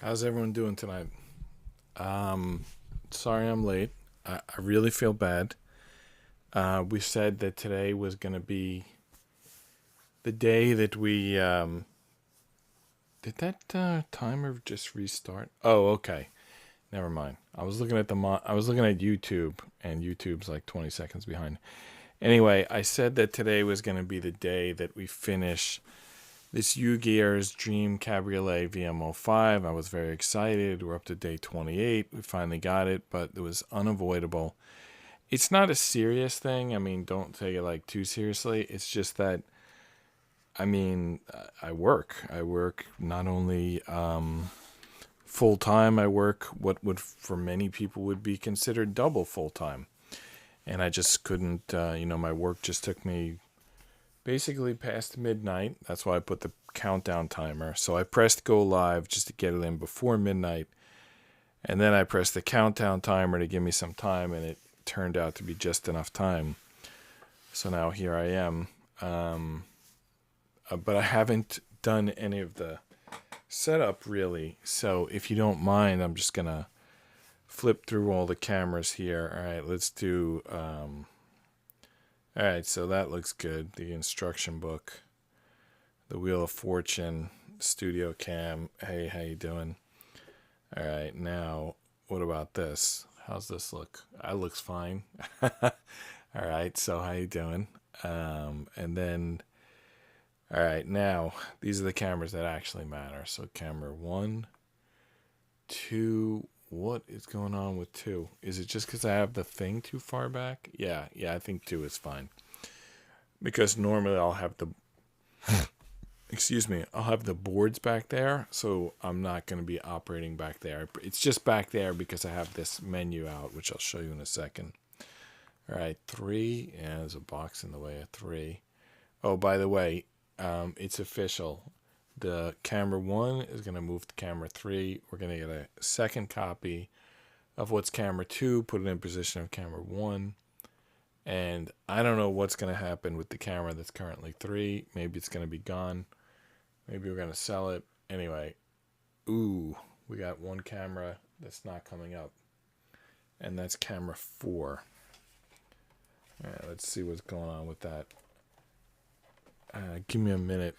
How's everyone doing tonight? Sorry I'm late. I really feel bad. We said that today was going to be the day that we did that timer just restart? Oh, okay. Never mind. I was looking at I was looking at YouTube, and YouTube's like 20 seconds behind. Anyway, I said that today was going to be the day that we finish this Ugears Dream Cabriolet VM-05. I was very excited. We're up to day 28. We finally got it, but it was unavoidable. It's not a serious thing. I mean, don't take it like too seriously. It's just that, I mean, I work. I work not only full time. I work what would for many people would be considered double full time, and I just couldn't. My work just took me basically past midnight. That's why I put the countdown timer. So I pressed go live just to get it in before midnight. And then I pressed the countdown timer to give me some time, and it turned out to be just enough time. So now here I am. But I haven't done any of the setup really. So if you don't mind, I'm just going to flip through all the cameras here. All right, let's do... All right, so that looks good. The instruction book, the Wheel of Fortune, Studio Cam. Hey, how you doing? All right, now what about this? How's this look? That looks fine. All right, so how you doing? And then, all right, now these are the cameras that actually matter. So camera 1, 2. What is going on with 2? Is it just because I have the thing too far back? Yeah, I think 2 is fine. Because normally I'll have the, I'll have the boards back there, so I'm not going to be operating back there. It's just back there because I have this menu out, which I'll show you in a second. All right, 3, and there's a box in the way of 3. Oh, by the way, it's official. The camera 1 is going to move to camera 3. We're going to get a second copy of what's camera 2, put it in position of camera 1. And I don't know what's going to happen with the camera that's currently 3. Maybe it's going to be gone. Maybe we're going to sell it. Anyway, we got one camera that's not coming up. And that's camera 4. All right, let's see what's going on with that. Give me a minute.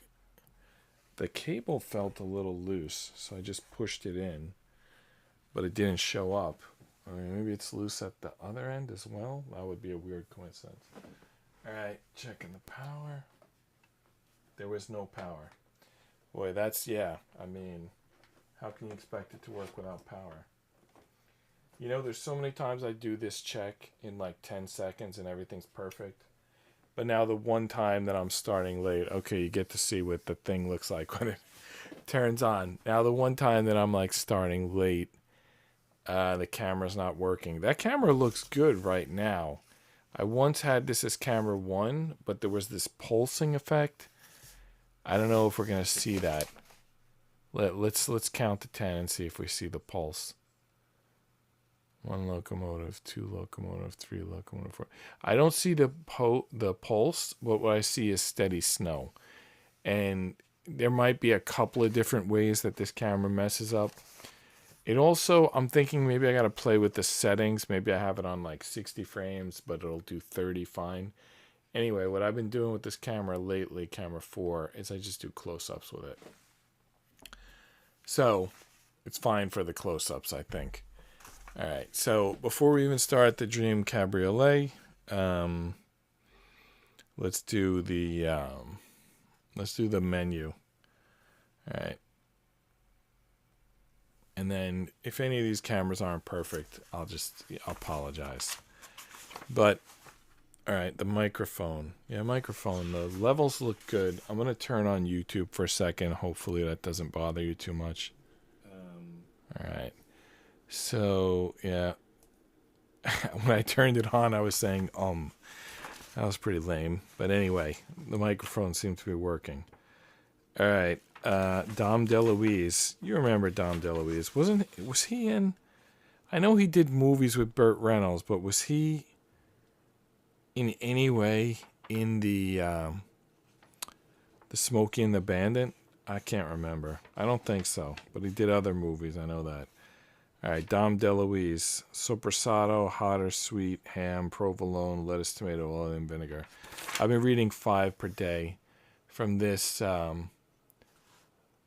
The cable felt a little loose, so I just pushed it in, but it didn't show up. I mean, maybe it's loose at the other end as well. That would be a weird coincidence. All right, checking the power. There was no power. Boy, I mean, how can you expect it to work without power? You know, there's so many times I do this check in like 10 seconds and everything's perfect. But now the one time that I'm starting late, okay, you get to see what the thing looks like when it turns on. Now the one time that I'm like starting late, the camera's not working. That camera looks good right now. I once had this as camera 1, but there was this pulsing effect. I don't know if we're gonna see that. Let's count to 10 and see if we see the pulse. 1 locomotive, 2 locomotive, 3 locomotive, 4. I don't see the pulse, but what I see is steady snow. And there might be a couple of different ways that this camera messes up. It also, I'm thinking maybe I got to play with the settings. Maybe I have it on like 60 frames, but it'll do 30 fine. Anyway, what I've been doing with this camera lately, camera 4, is I just do close-ups with it. So it's fine for the close-ups, I think. All right, so before we even start the Dream Cabriolet, let's do the menu. All right, and then if any of these cameras aren't perfect, I'll apologize. But all right, the microphone, microphone. The levels look good. I'm gonna turn on YouTube for a second. Hopefully that doesn't bother you too much. All right. So, yeah, when I turned it on, I was saying, that was pretty lame. But anyway, the microphone seemed to be working. All right, Dom DeLuise. You remember Dom DeLuise. Was he in, I know he did movies with Burt Reynolds, but was he in any way in the Smokey and the Bandit? I can't remember. I don't think so. But he did other movies. I know that. All right, Dom DeLuise. Sopressado, hot or sweet, ham, provolone, lettuce, tomato, oil, and vinegar. I've been reading 5 per day from this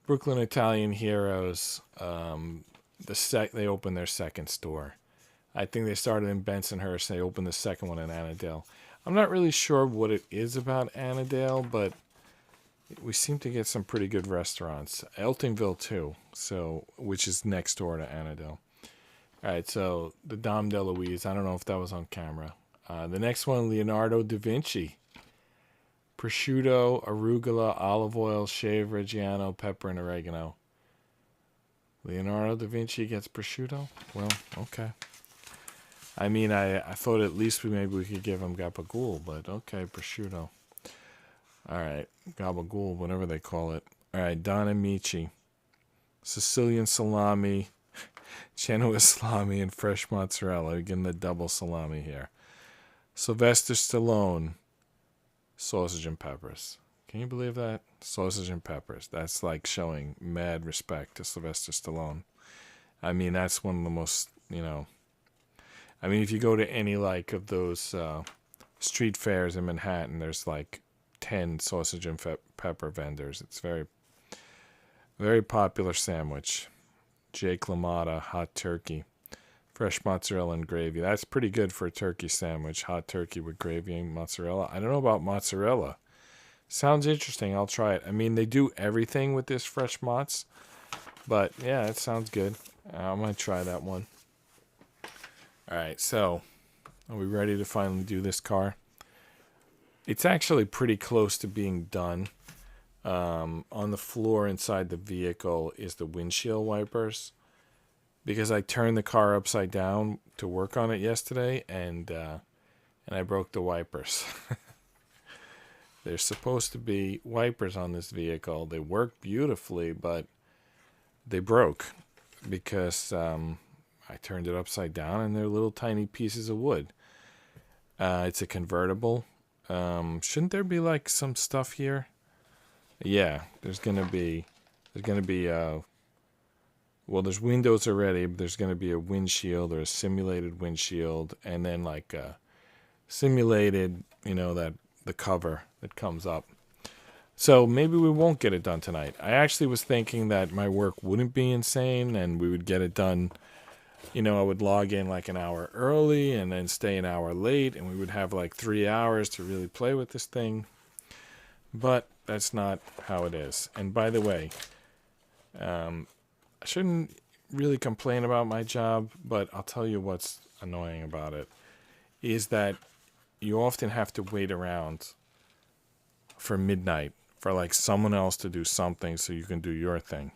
Brooklyn Italian Heroes. They opened their second store. I think they started in Bensonhurst. They opened the second one in Annandale. I'm not really sure what it is about Annandale, but we seem to get some pretty good restaurants. Eltingville too, which is next door to Annandale. All right, so the Dom DeLuise. I don't know if that was on camera. The next one, Leonardo da Vinci. Prosciutto, arugula, olive oil, shaved Reggiano, pepper, and oregano. Leonardo da Vinci gets prosciutto? Well, okay. I mean, I thought at least maybe we could give him gabagool, but okay, prosciutto. All right, gabagool, whatever they call it. All right, Don Amici. Sicilian salami, Genoa salami, and fresh mozzarella. We're getting the double salami here. Sylvester Stallone. Sausage and peppers. Can you believe that? Sausage and peppers. That's like showing mad respect to Sylvester Stallone. I mean, that's one of the most, I mean, if you go to any like of those street fairs in Manhattan, there's like 10 sausage and pepper vendors. It's very, very popular sandwich. Jake LaMotta, hot turkey. Fresh mozzarella and gravy. That's pretty good for a turkey sandwich. Hot turkey with gravy and mozzarella. I don't know about mozzarella. Sounds interesting. I'll try it. I mean, they do everything with this fresh mozz. But, yeah, it sounds good. I'm going to try that one. All right, so are we ready to finally do this car? It's actually pretty close to being done. On the floor inside the vehicle is the windshield wipers. Because I turned the car upside down to work on it yesterday, and I broke the wipers. There's supposed to be wipers on this vehicle. They work beautifully, but they broke because I turned it upside down, and they're little tiny pieces of wood. It's a convertible. Shouldn't there be like some stuff here? Yeah, there's gonna be. Well, there's windows already, but there's going to be a windshield or a simulated windshield, and then like a simulated, that the cover that comes up. So maybe we won't get it done tonight. I actually was thinking that my work wouldn't be insane, and we would get it done. I would log in like an hour early and then stay an hour late, and we would have like 3 hours to really play with this thing. But that's not how it is. And by the way, I shouldn't really complain about my job, but I'll tell you what's annoying about it is that you often have to wait around for midnight for like someone else to do something so you can do your thing.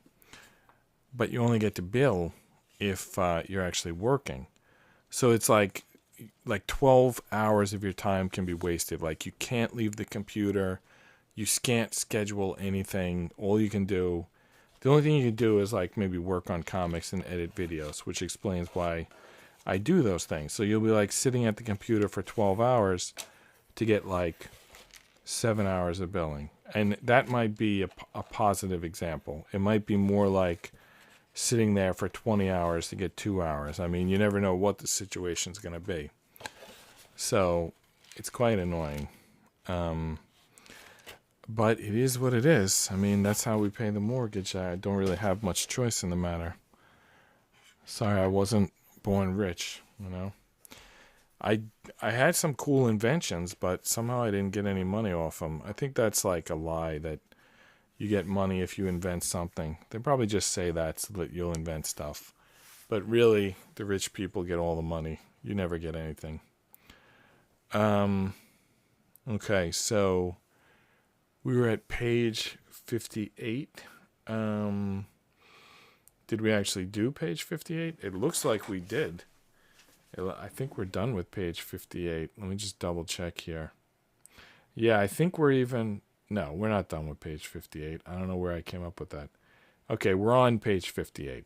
But you only get to bill if you're actually working. So it's like 12 hours of your time can be wasted. Like you can't leave the computer. You can't schedule anything. All you can do, the only thing you can do is like maybe work on comics and edit videos, which explains why I do those things. So you'll be like sitting at the computer for 12 hours to get like 7 hours of billing. And that might be a positive example. It might be more like sitting there for 20 hours to get 2 hours. I mean, you never know what the situation's going to be. So it's quite annoying. But it is what it is. I mean, that's how we pay the mortgage. I don't really have much choice in the matter. Sorry, I wasn't born rich, I had some cool inventions, but somehow I didn't get any money off them. I think that's like a lie that you get money if you invent something. They probably just say that so that you'll invent stuff. But really, the rich people get all the money. You never get anything. Okay, so we were at page 58. Did we actually do page 58? It looks like we did. I think we're done with page 58. Let me just double check here. Yeah, I think no, we're not done with page 58. I don't know where I came up with that. Okay, we're on page 58.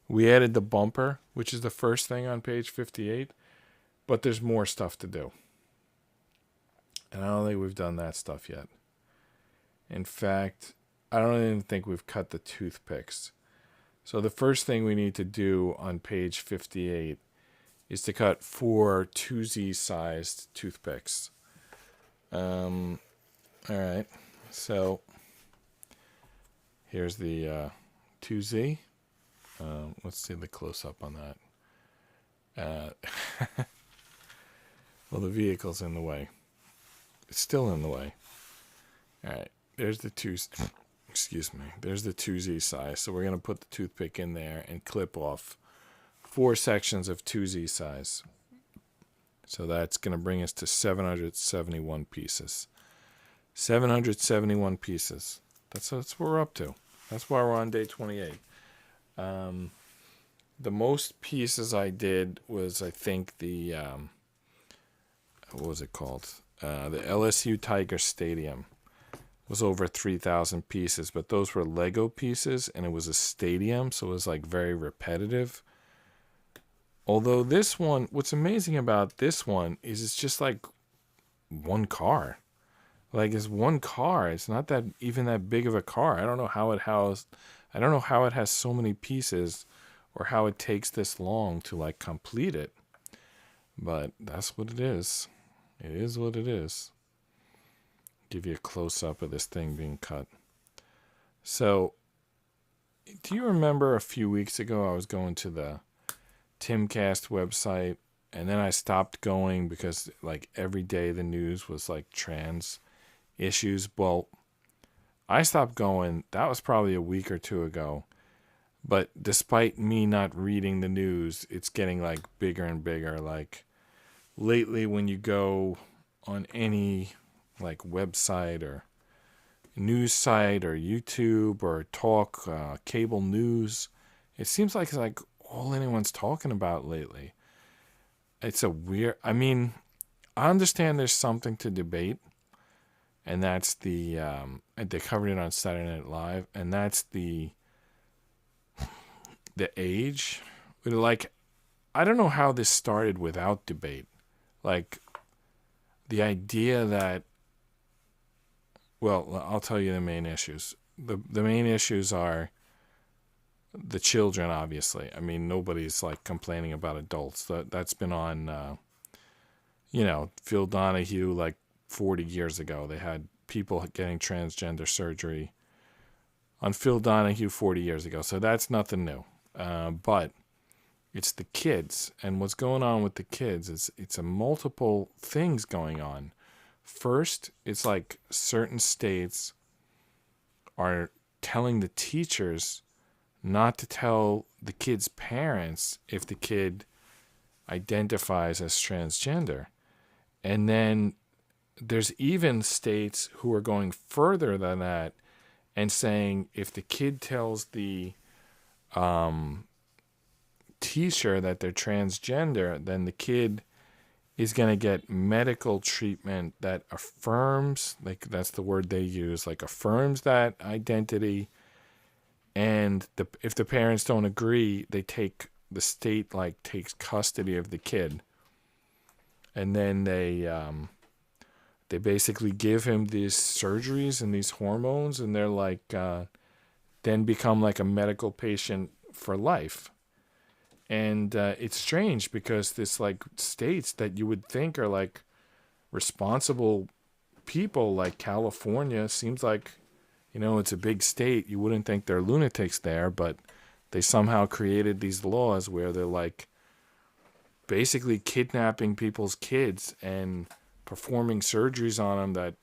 We added the bumper, which is the first thing on page 58, but there's more stuff to do. And I don't think we've done that stuff yet. In fact, I don't even think we've cut the toothpicks. So the first thing we need to do on page 58 is to cut 4 2Z sized toothpicks. All right. So here's the 2Z. Let's see the close-up on that. Well, the vehicle's in the way. It's still in the way. All right. There's the There's the 2Z size. So we're going to put the toothpick in there and clip off 4 sections of 2Z size. So that's going to bring us to 771 pieces. 771 pieces. That's what we're up to. That's why we're on day 28. The most pieces I did was, I think, the what was it called? The LSU Tiger Stadium was over 3,000 pieces, but those were Lego pieces, and it was a stadium, so it was like very repetitive. Although this one, what's amazing about this one is it's just like one car. Like, it's one car. It's not that even that big of a car. I don't know how it has so many pieces, or how it takes this long to like complete it. But that's what it is. It is what it is. Give you a close-up of this thing being cut. So, do you remember a few weeks ago I was going to the Timcast website, and then I stopped going because like every day the news was like trans issues? Well, I stopped going. That was probably a week or two ago. But despite me not reading the news, it's getting like bigger and bigger. Like lately, when you go on any like website or news site or YouTube or talk, cable news, it seems like it's like all anyone's talking about lately. It's a weird, I mean, I understand there's something to debate, and that's the, they covered it on Saturday Night Live, and that's the age. Like, I don't know how this started without debate. Like, the idea that, well, I'll tell you the main issues. The main issues are the children, obviously. I mean, nobody's like complaining about adults. That's been on, Phil Donahue like 40 years ago. They had people getting transgender surgery on Phil Donahue 40 years ago. So that's nothing new. But it's the kids, and what's going on with the kids is it's a multiple things going on. First, it's like certain states are telling the teachers not to tell the kid's parents if the kid identifies as transgender. And then there's even states who are going further than that and saying if the kid tells the teacher that they're transgender, then the kid is going to get medical treatment that affirms, like that's the word they use, like affirms that identity. And if the parents don't agree, the state like takes custody of the kid. And then they basically give him these surgeries and these hormones, and they're like, then become like a medical patient for life. And it's strange because this like states that you would think are like responsible people, like California, seems like, it's a big state. You wouldn't think they're lunatics there, but they somehow created these laws where they're like basically kidnapping people's kids and performing surgeries on them that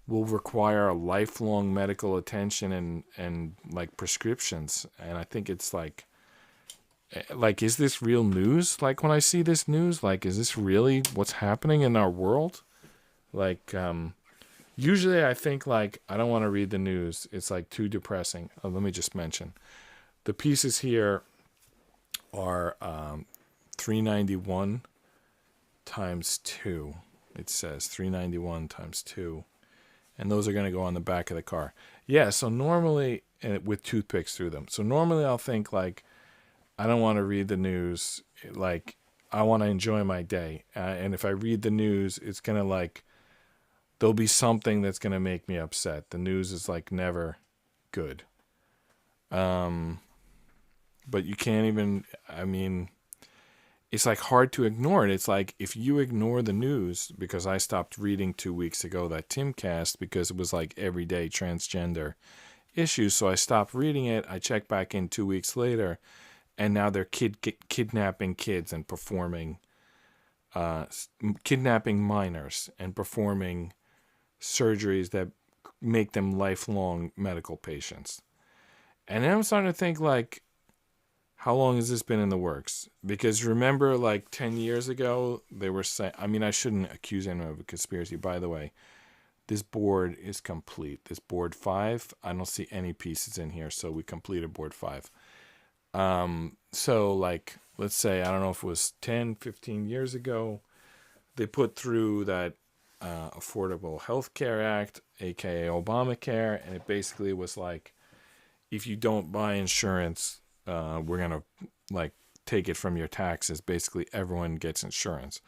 will require a lifelong medical attention and like prescriptions. And I think it's like, is this real news? Like, when I see this news, like, is this really what's happening in our world? Like, usually I think, like, I don't want to read the news. It's, like, too depressing. Let me just mention. The pieces here are 391 times 2. It says 391 times 2. And those are going to go on the back of the car. Yeah, so normally, with toothpicks through them. So normally I'll think, like, I don't want to read the news. Like, I want to enjoy my day. And if I read the news, it's going to, like, there'll be something that's going to make me upset. The news is, like, never good. But you can't even, I mean, it's like hard to ignore it. It's like if you ignore the news, because I stopped reading 2 weeks ago that Timcast because it was like everyday transgender issues. So I stopped reading it. I checked back in 2 weeks later, and now they're kidnapping kids and performing, kidnapping minors and performing surgeries that make them lifelong medical patients. And then I'm starting to think, like, how long has this been in the works? Because remember, like 10 years ago, they were saying, I mean, I shouldn't accuse anyone of a conspiracy. By the way, this board is complete. This board 5, I don't see any pieces in here. So we completed board 5. So like, let's say, I don't know if it was 10, 15 years ago, they put through that Affordable Health Care Act, aka Obamacare. And it basically was like, if you don't buy insurance, we're going to like take it from your taxes. Basically, everyone gets insurance.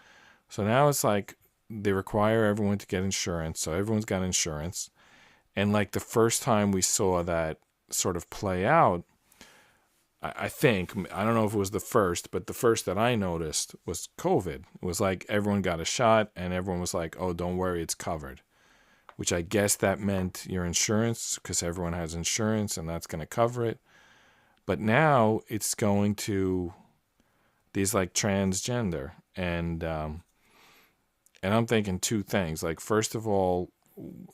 So now it's like they require everyone to get insurance. So everyone's got insurance. And like the first time we saw that sort of play out, I think, I don't know if it was the first, but the first that I noticed was COVID. It was like everyone got a shot and everyone was like, oh, don't worry, it's covered. Which I guess that meant your insurance, because everyone has insurance and that's going to cover it. But now it's going to these like transgender, and I'm thinking two things. Like, first of all,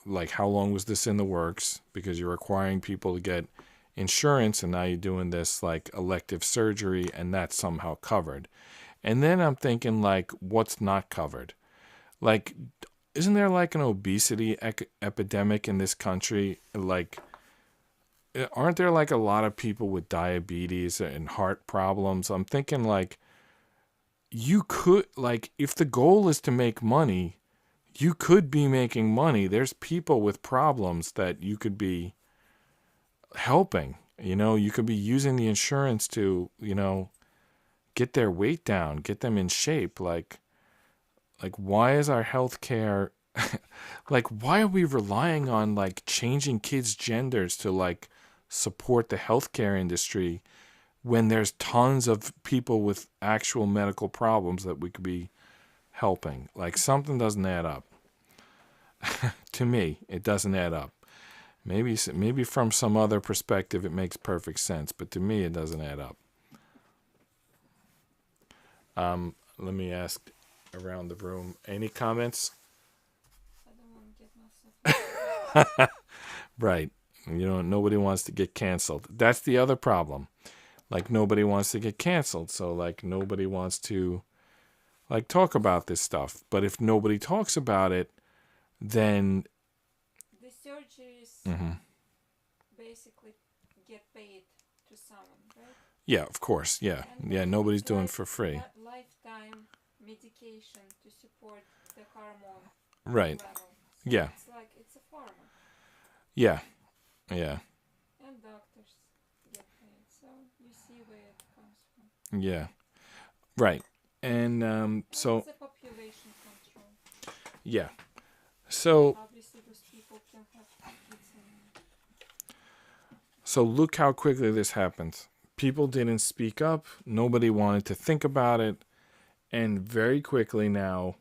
like, how long was this in the works? Because you're requiring people to get insurance, and now you're doing this like elective surgery, and that's somehow covered. And then I'm thinking, like, what's not covered? Like, isn't there like an obesity epidemic in this country? Like, aren't there like a lot of people with diabetes and heart problems? I'm thinking, like, you could, like, if the goal is to make money, you could be making money. There's people with problems that you could be helping. You know, you could be using the insurance to, you know, get their weight down, get them in shape. Like why is our healthcare like, why are we relying on like changing kids' genders to like support the healthcare industry when there's tons of people with actual medical problems that we could be helping? Like, something doesn't add up. To me, it doesn't add up. Maybe from some other perspective it makes perfect sense, but to me it doesn't add up. Let me ask around the room. Any comments? I don't want to get myself. Right. You know, nobody wants to get canceled. That's the other problem. Like, nobody wants to get canceled. So, like, nobody wants to, like, talk about this stuff. But if nobody talks about it, then The surgeries basically get paid to someone, right? yeah, of course. Yeah. And Yeah, nobody's doing it for free. Lifetime medication to support the hormone Right. level. So Yeah. it's like it's a pharma. Yeah. Yeah. And doctors get paid. So you see where it comes from. Yeah. Right. And so, It's a population control. yeah. So, Obviously those people can have kids and so look how quickly this happened. People didn't speak up. Nobody wanted to think about it. And very quickly now,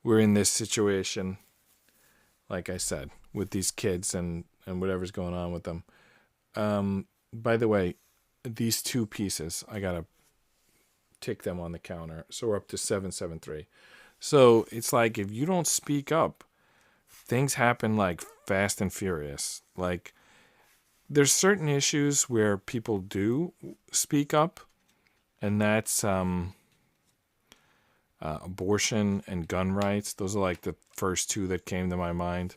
we're in this situation, like I said, with these kids and whatever's going on with them. By the way, these two pieces, I got to tick them on the counter. So we're up to 773. So it's like, if you don't speak up, things happen like fast and furious. Like, there's certain issues where people do speak up, and that's abortion and gun rights. Those are like the first two that came to my mind.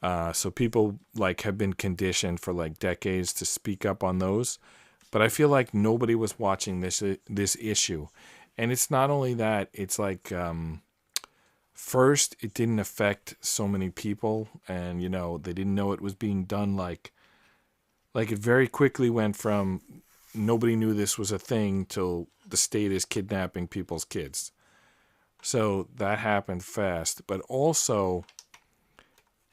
So people like have been conditioned for like decades to speak up on those, but I feel like nobody was watching this issue. And it's not only that, it's like, first, it didn't affect so many people, and, you know, they didn't know it was being done. Like it very quickly went from nobody knew this was a thing till the state is kidnapping people's kids. So that happened fast. But also,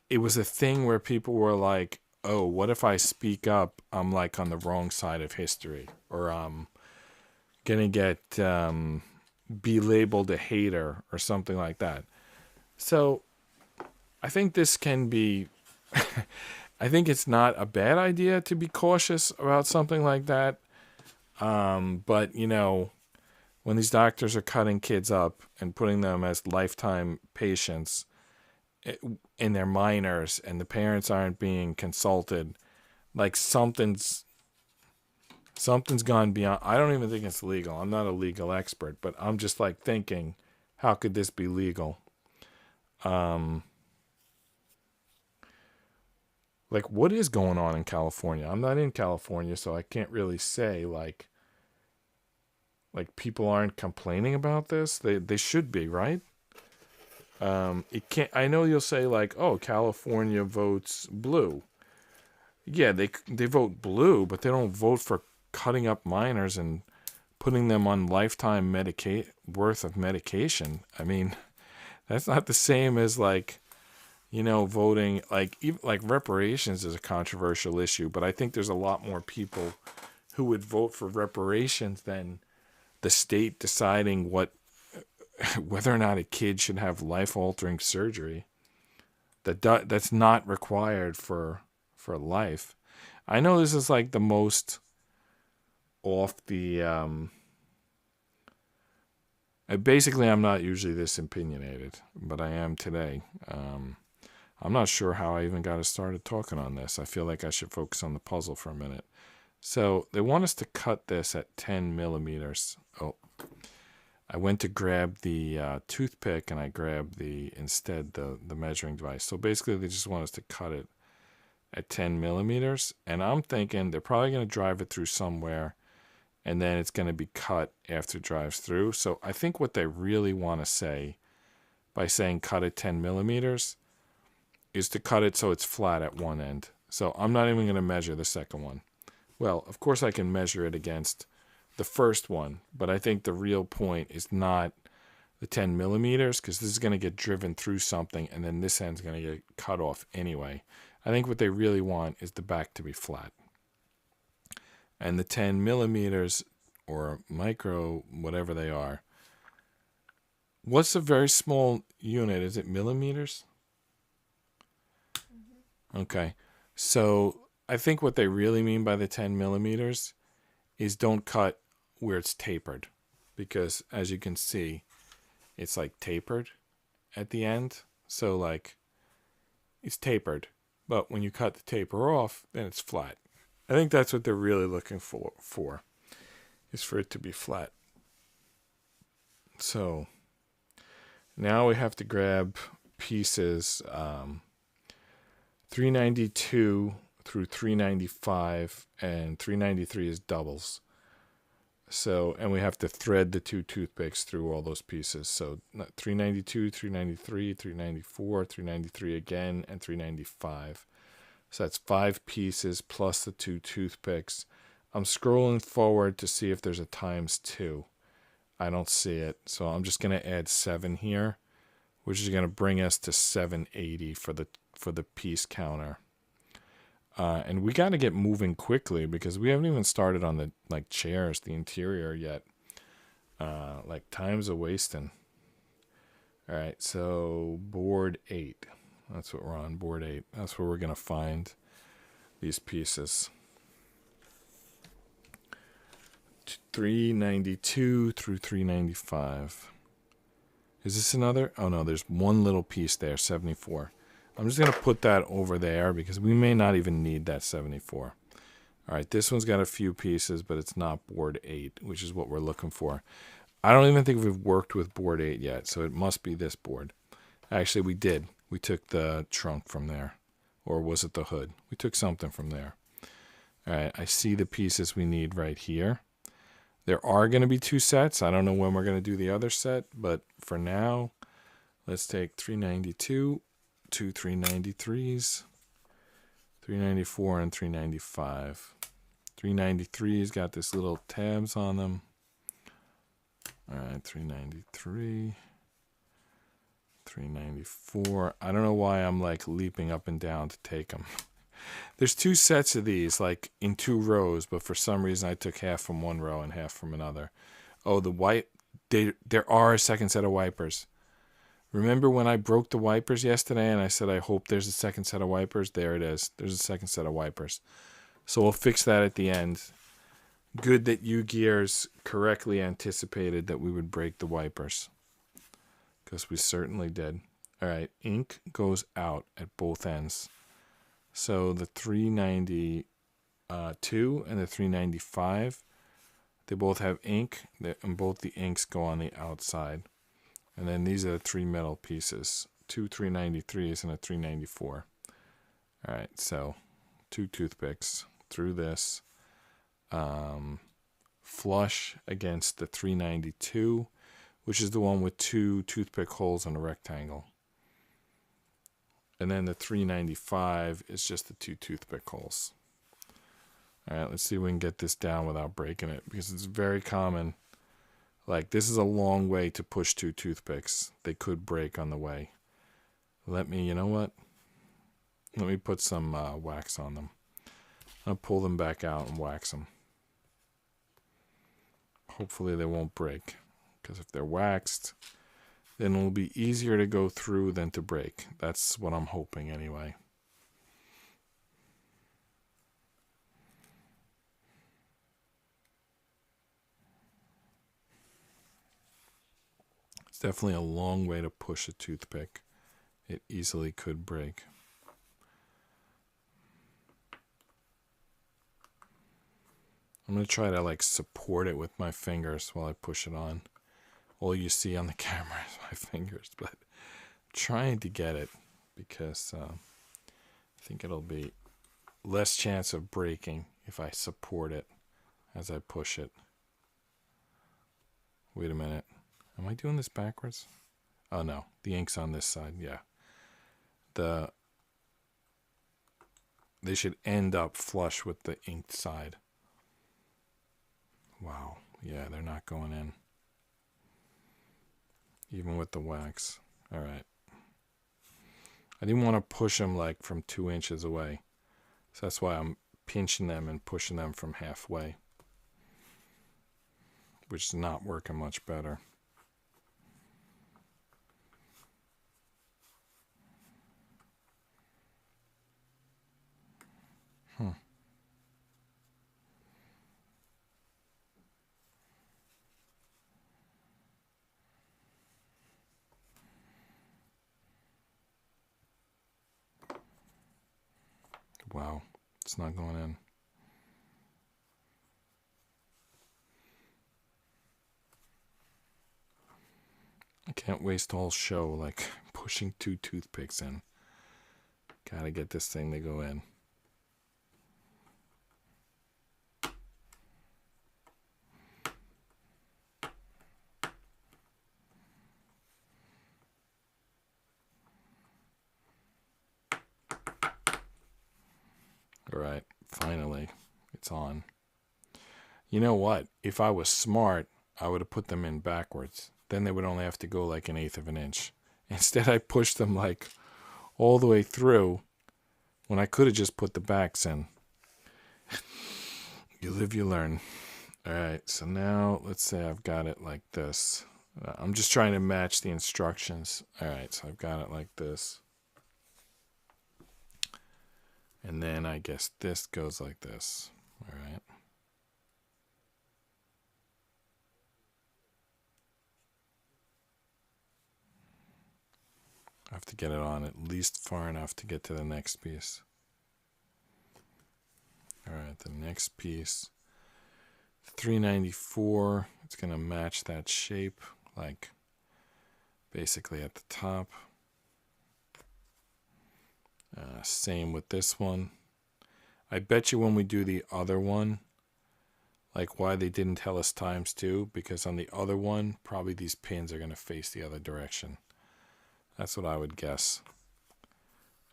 it was a thing where people were like, oh, what if I speak up? I'm like on the wrong side of history, or I'm gonna get be labeled a hater or something like that. So I think this can be. I think it's not a bad idea to be cautious about something like that. But you know, when these doctors are cutting kids up and putting them as lifetime patients in their minors, and the parents aren't being consulted, like something's gone beyond. I don't even think it's legal. I'm not a legal expert, but I'm just like thinking, how could this be legal? Like, what is going on in California? I'm not in California, so I can't really say like people aren't complaining about this. They should be, right? It can't. I know you'll say like, oh, California votes blue. Yeah, they vote blue, but they don't vote for cutting up minors and putting them on lifetime worth of medication. I mean, that's not the same as like, you know, voting like even like reparations is a controversial issue, but I think there's a lot more people who would vote for reparations than the state deciding whether or not a kid should have life-altering surgery that's not required for life. I know this is like the most off the basically I'm not usually this opinionated, but I am today. I'm not sure how I even got started talking on this. I feel like I should focus on the puzzle for a minute. So they want us to cut this at 10 millimeters. Oh, I went to grab the toothpick and I grabbed instead the measuring device. So basically they just want us to cut it at 10 millimeters. And I'm thinking they're probably going to drive it through somewhere and then it's going to be cut after it drives through. So I think what they really want to say by saying cut at 10 millimeters is to cut it so it's flat at one end. So I'm not even going to measure the second one. Well, of course I can measure it against the first one, but I think the real point is not the 10 millimeters because this is going to get driven through something and then this end's going to get cut off anyway. I think what they really want is the back to be flat. And the 10 millimeters or micro, whatever they are, what's a very small unit? Is it millimeters? Okay, so I think what they really mean by the 10 millimeters is don't cut where it's tapered, because as you can see, it's like tapered at the end. So like it's tapered, but when you cut the taper off, then it's flat. I think that's what they're really looking for is for it to be flat. So now we have to grab pieces 392 through 395, and 393 is doubles. So, and we have to thread the two toothpicks through all those pieces. So 392, 393, 394, 393 again, and 395. So that's 5 pieces plus the 2 toothpicks. I'm scrolling forward to see if there's a times 2. I don't see it. So I'm just going to add 7 here, which is going to bring us to 780 for the piece counter. And we got to get moving quickly because we haven't even started on the chairs, the interior yet. Like time's a wasting. All right, so board 8. That's what we're on, board 8. That's where we're going to find these pieces. 392 through 395. Is this another? Oh no, there's one little piece there, 74. I'm just going to put that over there because we may not even need that 74. All right, this one's got a few pieces, but it's not board 8, which is what we're looking for. I don't even think we've worked with board 8 yet, so it must be this board. Actually, we did. We took the trunk from there. Or was it the hood? We took something from there. All right, I see the pieces we need right here. There are going to be 2 sets. I don't know when we're going to do the other set, but for now, let's take 392, 2 393s, 394, and 395. 393's got this little tabs on them. All right, 393, 394. I don't know why I'm like leaping up and down to take them. There's 2 sets of these, like in 2 rows, but for some reason I took half from one row and half from another. Oh, the white, there are a second set of wipers. Remember when I broke the wipers yesterday and I said I hope there's a second set of wipers? There it is. There's a second set of wipers. So we'll fix that at the end. Good that Ugears correctly anticipated that we would break the wipers, because we certainly did. All right, ink goes out at both ends. So the 392 and the 395, they both have ink, and both the inks go on the outside. And then these are the 3 metal pieces, 2 393s and a 394. All right, so 2 toothpicks through this. Flush against the 392, which is the one with 2 toothpick holes in a rectangle. And then the 395 is just the 2 toothpick holes. All right, let's see if we can get this down without breaking it, because it's very common. Like, this is a long way to push 2 toothpicks. They could break on the way. You know what? Let me put some wax on them. I'll pull them back out and wax them. Hopefully they won't break, because if they're waxed, then it'll be easier to go through than to break. That's what I'm hoping anyway. It's definitely a long way to push a toothpick. It easily could break. I'm going to try to like support it with my fingers while I push it on. All you see on the camera is my fingers, but I'm trying to get it because I think it'll be less chance of breaking if I support it as I push it. Wait a minute. Am I doing this backwards? Oh no, the ink's on this side. Yeah. They should end up flush with the inked side. Wow. Yeah, they're not going in. Even with the wax. All right. I didn't want to push them like from 2 inches away. So that's why I'm pinching them and pushing them from halfway, which is not working much better. Wow, it's not going in. I can't waste all show like pushing 2 toothpicks in. Gotta get this thing to go in. All right, finally, it's on. You know what? If I was smart, I would have put them in backwards. Then they would only have to go like 1/8 of an inch. Instead, I pushed them like all the way through when I could have just put the backs in. You live, you learn. All right, so now let's say I've got it like this. I'm just trying to match the instructions. All right, so I've got it like this. And then I guess this goes like this. All right. I have to get it on at least far enough to get to the next piece. All right, the next piece, 394, it's going to match that shape, like basically at the top. Same with this one. I bet you when we do the other one, like why they didn't tell us ×2, because on the other one, probably these pins are going to face the other direction. That's what I would guess.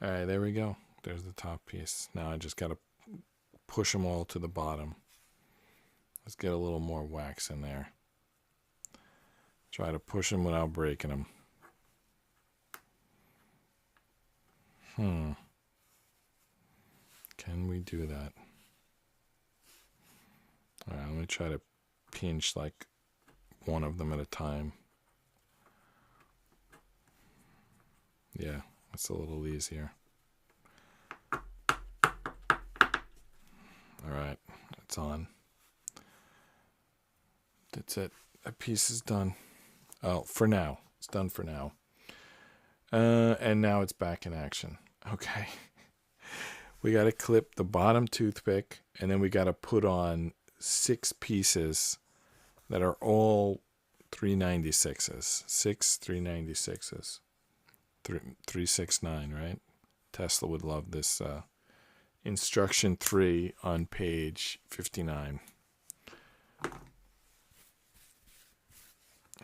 All right, there we go. There's the top piece. Now I just got to push them all to the bottom. Let's get a little more wax in there. Try to push them without breaking them. me do that. All right, I'm going to try to pinch like one of them at a time. Yeah, that's a little easier. All right, it's on. That's it. That piece is done. Oh, for now. It's done for now. And now it's back in action. Okay. We got to clip the bottom toothpick, and then we got to put on 6 pieces that are all 396s. 6 396s. 369, right? Tesla would love this instruction 3 on page 59.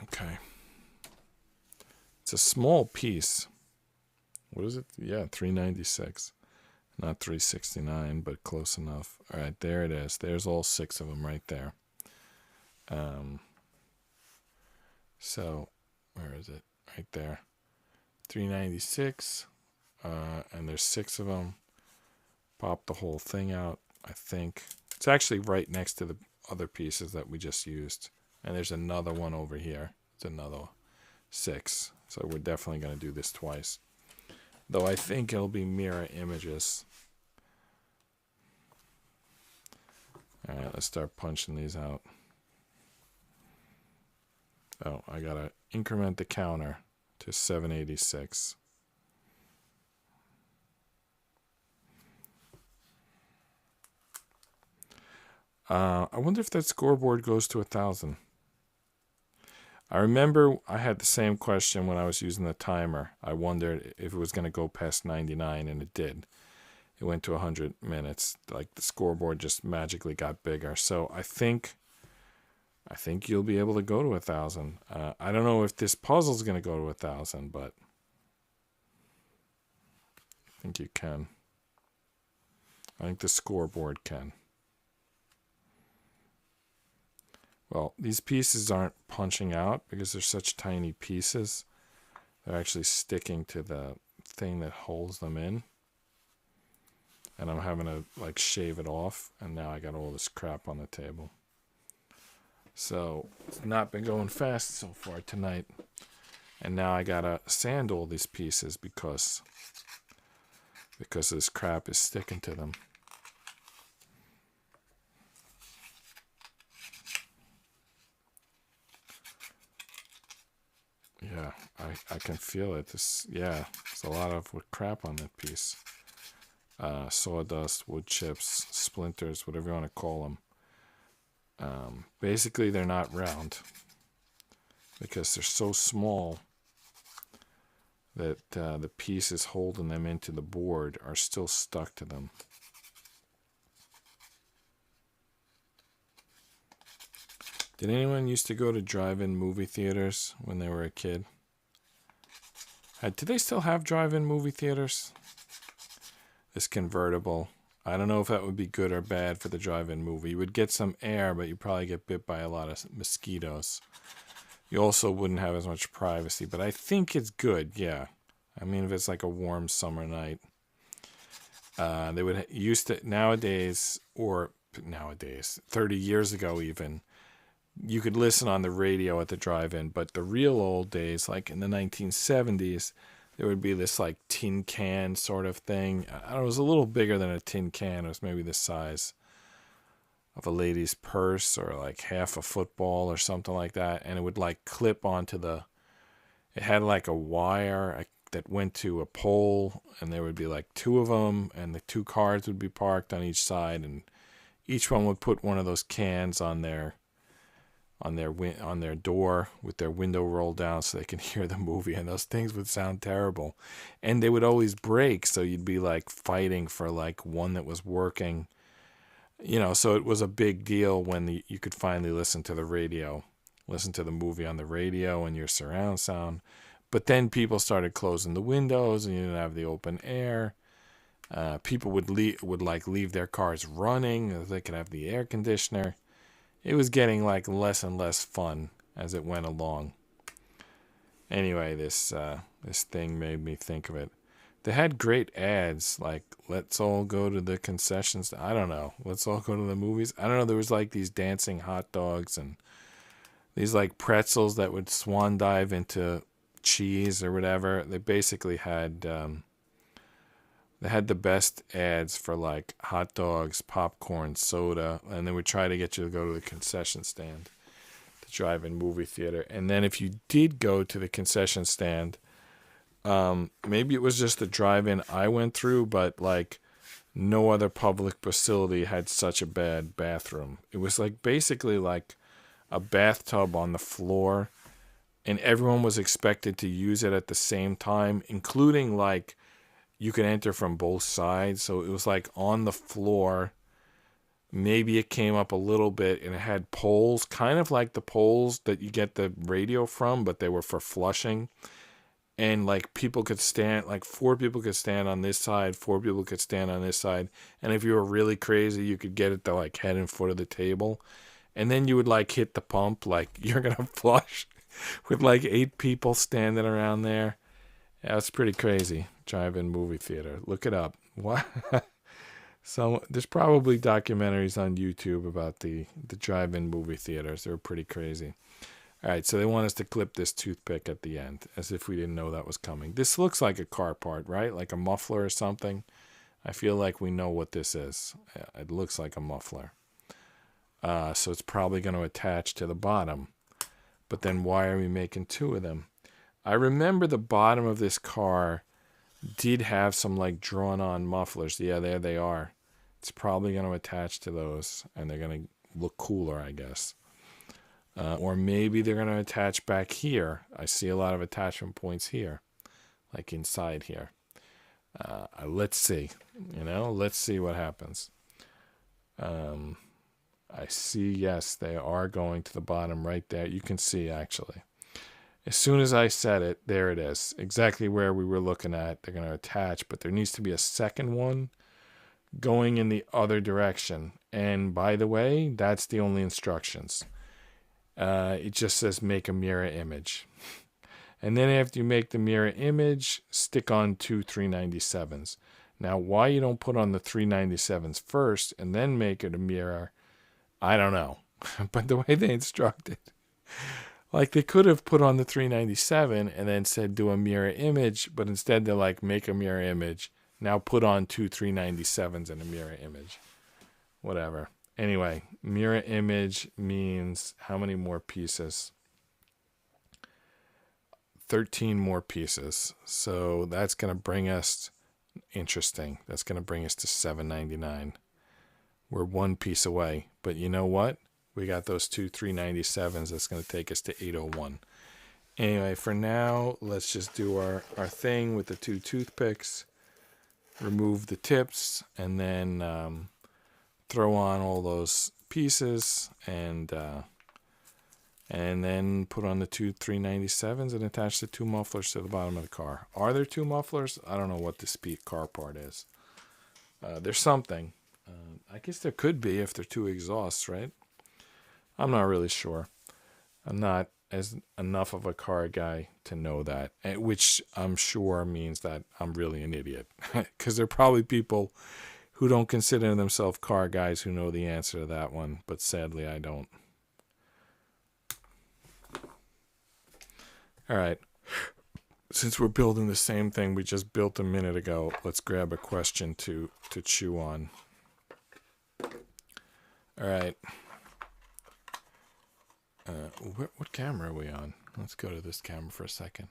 Okay. It's a small piece. What is it? Yeah, 396. Not 369, but close enough. All right, there it is. There's all 6 of them right there. So, where is it? Right there. 396. And there's 6 of them. Pop the whole thing out, I think. It's actually right next to the other pieces that we just used. And there's another one over here. It's another 6. So we're definitely going to do this twice. Though I think it'll be mirror images. Alright, let's start punching these out. Oh, I got to increment the counter to 786. I wonder if that scoreboard goes to 1,000. I remember I had the same question when I was using the timer. I wondered if it was going to go past 99, and it did. It went to 100 minutes. Like the scoreboard just magically got bigger. So I think you'll be able to go to 1,000. I don't know if this puzzle's going to go to 1,000, but I think you can. I think the scoreboard can. Well, these pieces aren't punching out because they're such tiny pieces. They're actually sticking to the thing that holds them in. And I'm having to like shave it off, and now I got all this crap on the table. So it's not been going fast so far tonight. And now I gotta sand all these pieces because this crap is sticking to them. Yeah, I can feel it. There's a lot of crap on that piece. Sawdust, wood chips, splinters, whatever you want to call them. Basically, they're not round because they're so small that the pieces holding them into the board are still stuck to them. Did anyone used to go to drive-in movie theaters when they were a kid? Do they still have drive-in movie theaters? This convertible. I don't know if that would be good or bad for the drive-in movie. You would get some air, but you'd probably get bit by a lot of mosquitoes. You also wouldn't have as much privacy, but I think it's good, yeah. I mean, if it's like a warm summer night. They would used to, nowadays, 30 years ago even, you could listen on the radio at the drive-in, but the real old days, like in the 1970s, there would be this like tin can sort of thing. I don't know, it was a little bigger than a tin can. It was maybe the size of a lady's purse or like half a football or something like that. And it would like clip onto it had like a wire that went to a pole, and there would be like 2 of them, and the 2 cars would be parked on each side, and each one would put one of those cans on their door with their window rolled down so they can hear the movie, and those things would sound terrible, and they would always break, so you'd be like fighting for like one that was working, so it was a big deal when you could finally listen to the movie on the radio and your surround sound. But then people started closing the windows, and you didn't have the open air. People would leave their cars running so they could have the air conditioner. It was getting like less and less fun as it went along. Anyway, this thing made me think of it. They had great ads like let's all go to the concessions. I don't know. Let's all go to the movies. I don't know. There was like these dancing hot dogs and these like pretzels that would swan dive into cheese or whatever. They basically had they had the best ads for like hot dogs, popcorn, soda, and they would try to get you to go to the concession stand, the drive-in movie theater. And then if you did go to the concession stand, maybe it was just the drive-in I went through, but like no other public facility had such a bad bathroom. It was like basically like a bathtub on the floor, and everyone was expected to use it at the same time, including like you could enter from both sides. So it was like on the floor. Maybe it came up a little bit and it had poles, kind of like the poles that you get the radio from, but they were for flushing. And like people could stand, like 4 people could stand on this side, 4 people could stand on this side. And if you were really crazy, you could get it to like head and foot of the table. And then you would like hit the pump, like you're going to flush with like 8 people standing around there. Yeah, it's pretty crazy. Drive-in movie theater. Look it up. What? So there's probably documentaries on YouTube about the drive-in movie theaters. They're pretty crazy. All right, so they want us to clip this toothpick at the end, as if we didn't know that was coming. This looks like a car part, right? Like a muffler or something. I feel like we know what this is. Yeah, it looks like a muffler. So it's probably going to attach to the bottom. But then why are we making 2 of them? I remember the bottom of this car did have some like drawn on mufflers. Yeah, there they are. It's probably going to attach to those and they're going to look cooler, I guess. Or maybe they're going to attach back here. I see a lot of attachment points here, like inside here. Let's see, let's see what happens. I see, yes, they are going to the bottom right there. You can see actually. As soon as I said it, there it is. Exactly where we were looking at. They're going to attach, but there needs to be a second one going in the other direction. And by the way, that's the only instructions. It just says make a mirror image. And then after you make the mirror image, stick on 2 397s. Now, why you don't put on the 397s first and then make it a mirror, I don't know. But the way they instructed, like they could have put on the 397 and then said do a mirror image, but instead they're like make a mirror image. Now put on 2 397s and a mirror image. Whatever. Anyway, mirror image means how many more pieces? 13 more pieces. So that's going to bring us, interesting, that's going to bring us to $7.99. We're 1 piece away. But you know what? We got those 2 397s. That's going to take us to $8.01. Anyway, for now, let's just do our thing with the 2 toothpicks. Remove the tips and then throw on all those pieces and then put on the 2 397s and attach the 2 mufflers to the bottom of the car. Are there 2 mufflers? I don't know what this car part is. There's something. I guess there could be if they're 2 exhausts, right? I'm not really sure. I'm not enough of a car guy to know that, which I'm sure means that I'm really an idiot. Because there are probably people who don't consider themselves car guys who know the answer to that one, but sadly I don't. All right. Since we're building the same thing we just built a minute ago, let's grab a question to chew on. All right. What camera are we on? Let's go to this camera for a second.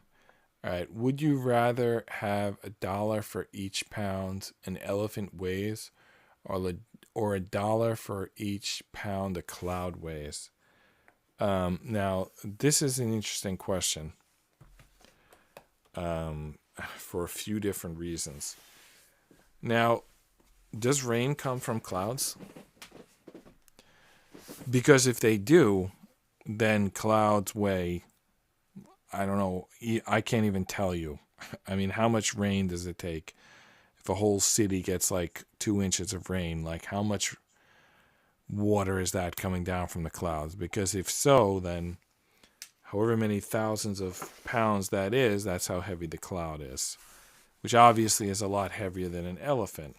All right. Would you rather have $1 for each pound an elephant weighs, or $1 for each pound a cloud weighs? Now, this is an interesting question. For a few different reasons. Now, does rain come from clouds? Because if they do, then clouds weigh, I don't know, I can't even tell you. I mean, how much rain does it take? If a whole city gets like 2 inches of rain, like how much water is that coming down from the clouds? Because if so, then however many thousands of pounds that is, that's how heavy the cloud is. which obviously is a lot heavier than an elephant.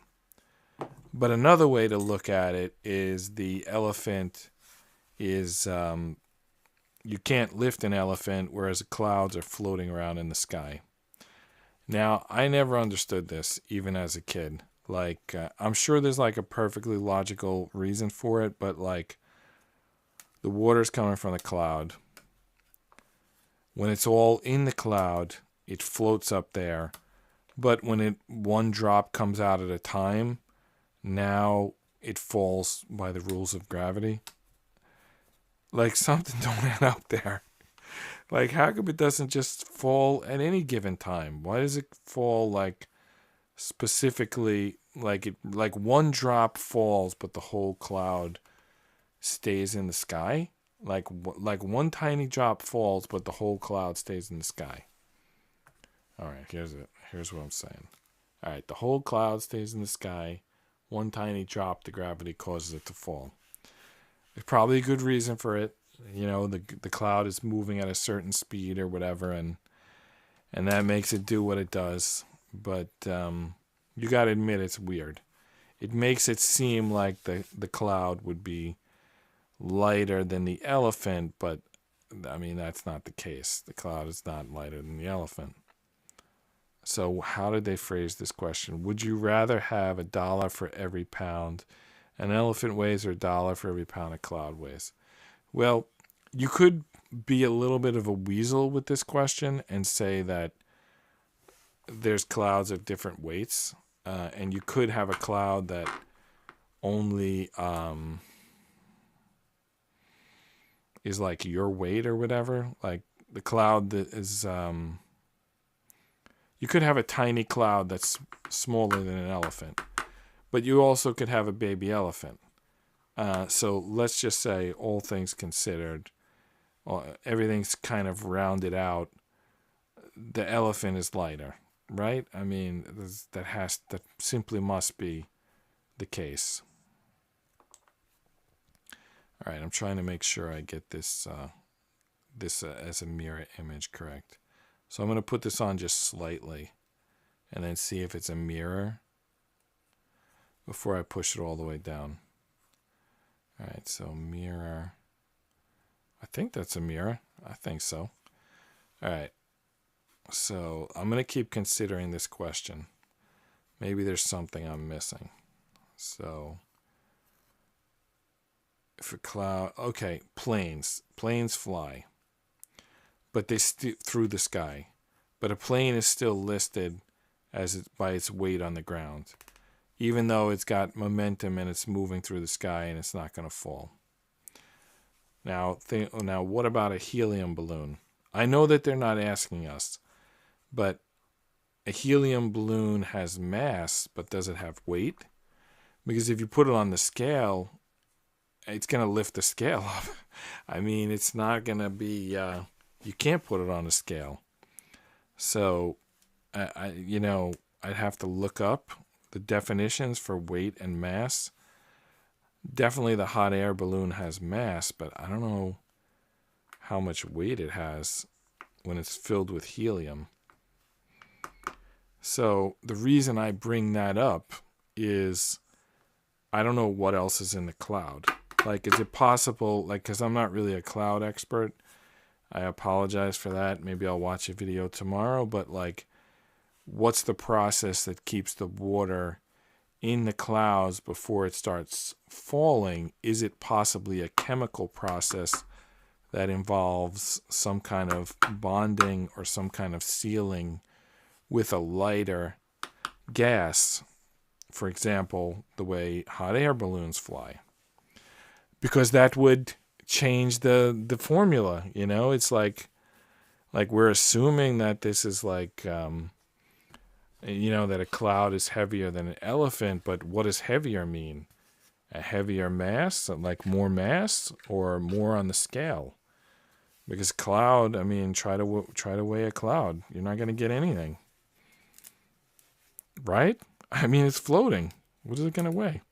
But another way to look at it is the elephant is, you can't lift an elephant, whereas the clouds are floating around in the sky. Now, I never understood this, even as a kid. Like, I'm sure there's like a perfectly logical reason for it, but like, the water's coming from the cloud. When it's all in the cloud, it floats up there. But when one drop comes out at a time, now it falls by the rules of gravity. Like, something don't add up there. Like, how come it doesn't just fall at any given time? Why does it fall like specifically, like one drop falls, but the whole cloud stays in the sky? Like one tiny drop falls, but the whole cloud stays in the sky. All right, here's it. Here's what I'm saying. All right, the whole cloud stays in the sky. One tiny drop, the gravity causes it to fall. There's probably a good reason for it. You know, the cloud is moving at a certain speed or whatever, and that makes it do what it does. But you got to admit it's weird. It makes it seem like the cloud would be lighter than the elephant, but I mean, that's not the case. The cloud is not lighter than the elephant. So how did they phrase this question? Would you rather have $1 for every pound an elephant weighs or $1 for every pound a cloud weighs? Well, you could be a little bit of a weasel with this question and say that there's clouds of different weights, and you could have a cloud that only is like your weight or whatever. Like the cloud that is, you could have a tiny cloud that's smaller than an elephant, but you also could have a baby elephant. So let's just say, all things considered, everything's kind of rounded out. The elephant is lighter, right? I mean, that simply must be the case. All right, I'm trying to make sure I get this as a mirror image correct. So I'm going to put this on just slightly and then see if it's a mirror before I push it all the way down. All right, so mirror. I think that's a mirror. I think so. All right. So I'm going to keep considering this question. Maybe there's something I'm missing. So if a cloud, okay, planes fly, but they through the sky. But a plane is still listed as by its weight on the ground, even though it's got momentum and it's moving through the sky and it's not going to fall. Now, what about a helium balloon? I know that they're not asking us, but a helium balloon has mass, but does it have weight? Because if you put it on the scale, it's going to lift the scale up. I mean, it's not going to be, you can't put it on a scale. So, I'd have to look up the definitions for weight and mass. Definitely the hot air balloon has mass, but I don't know how much weight it has when it's filled with helium. So the reason I bring that up is I don't know what else is in the cloud. Like, is it possible, like, because I'm not really a cloud expert, I apologize for that. Maybe I'll watch a video tomorrow, but like, what's the process that keeps the water in the clouds before it starts falling? Is it possibly a chemical process that involves some kind of bonding or some kind of sealing with a lighter gas? For example, the way hot air balloons fly. Because that would change the formula, you know? It's like we're assuming that this is like, that a cloud is heavier than an elephant, but what does heavier mean? A heavier mass, like more mass, or more on the scale? Because cloud, I mean, try to weigh a cloud. You're not going to get anything. Right? I mean, it's floating. What is it going to weigh?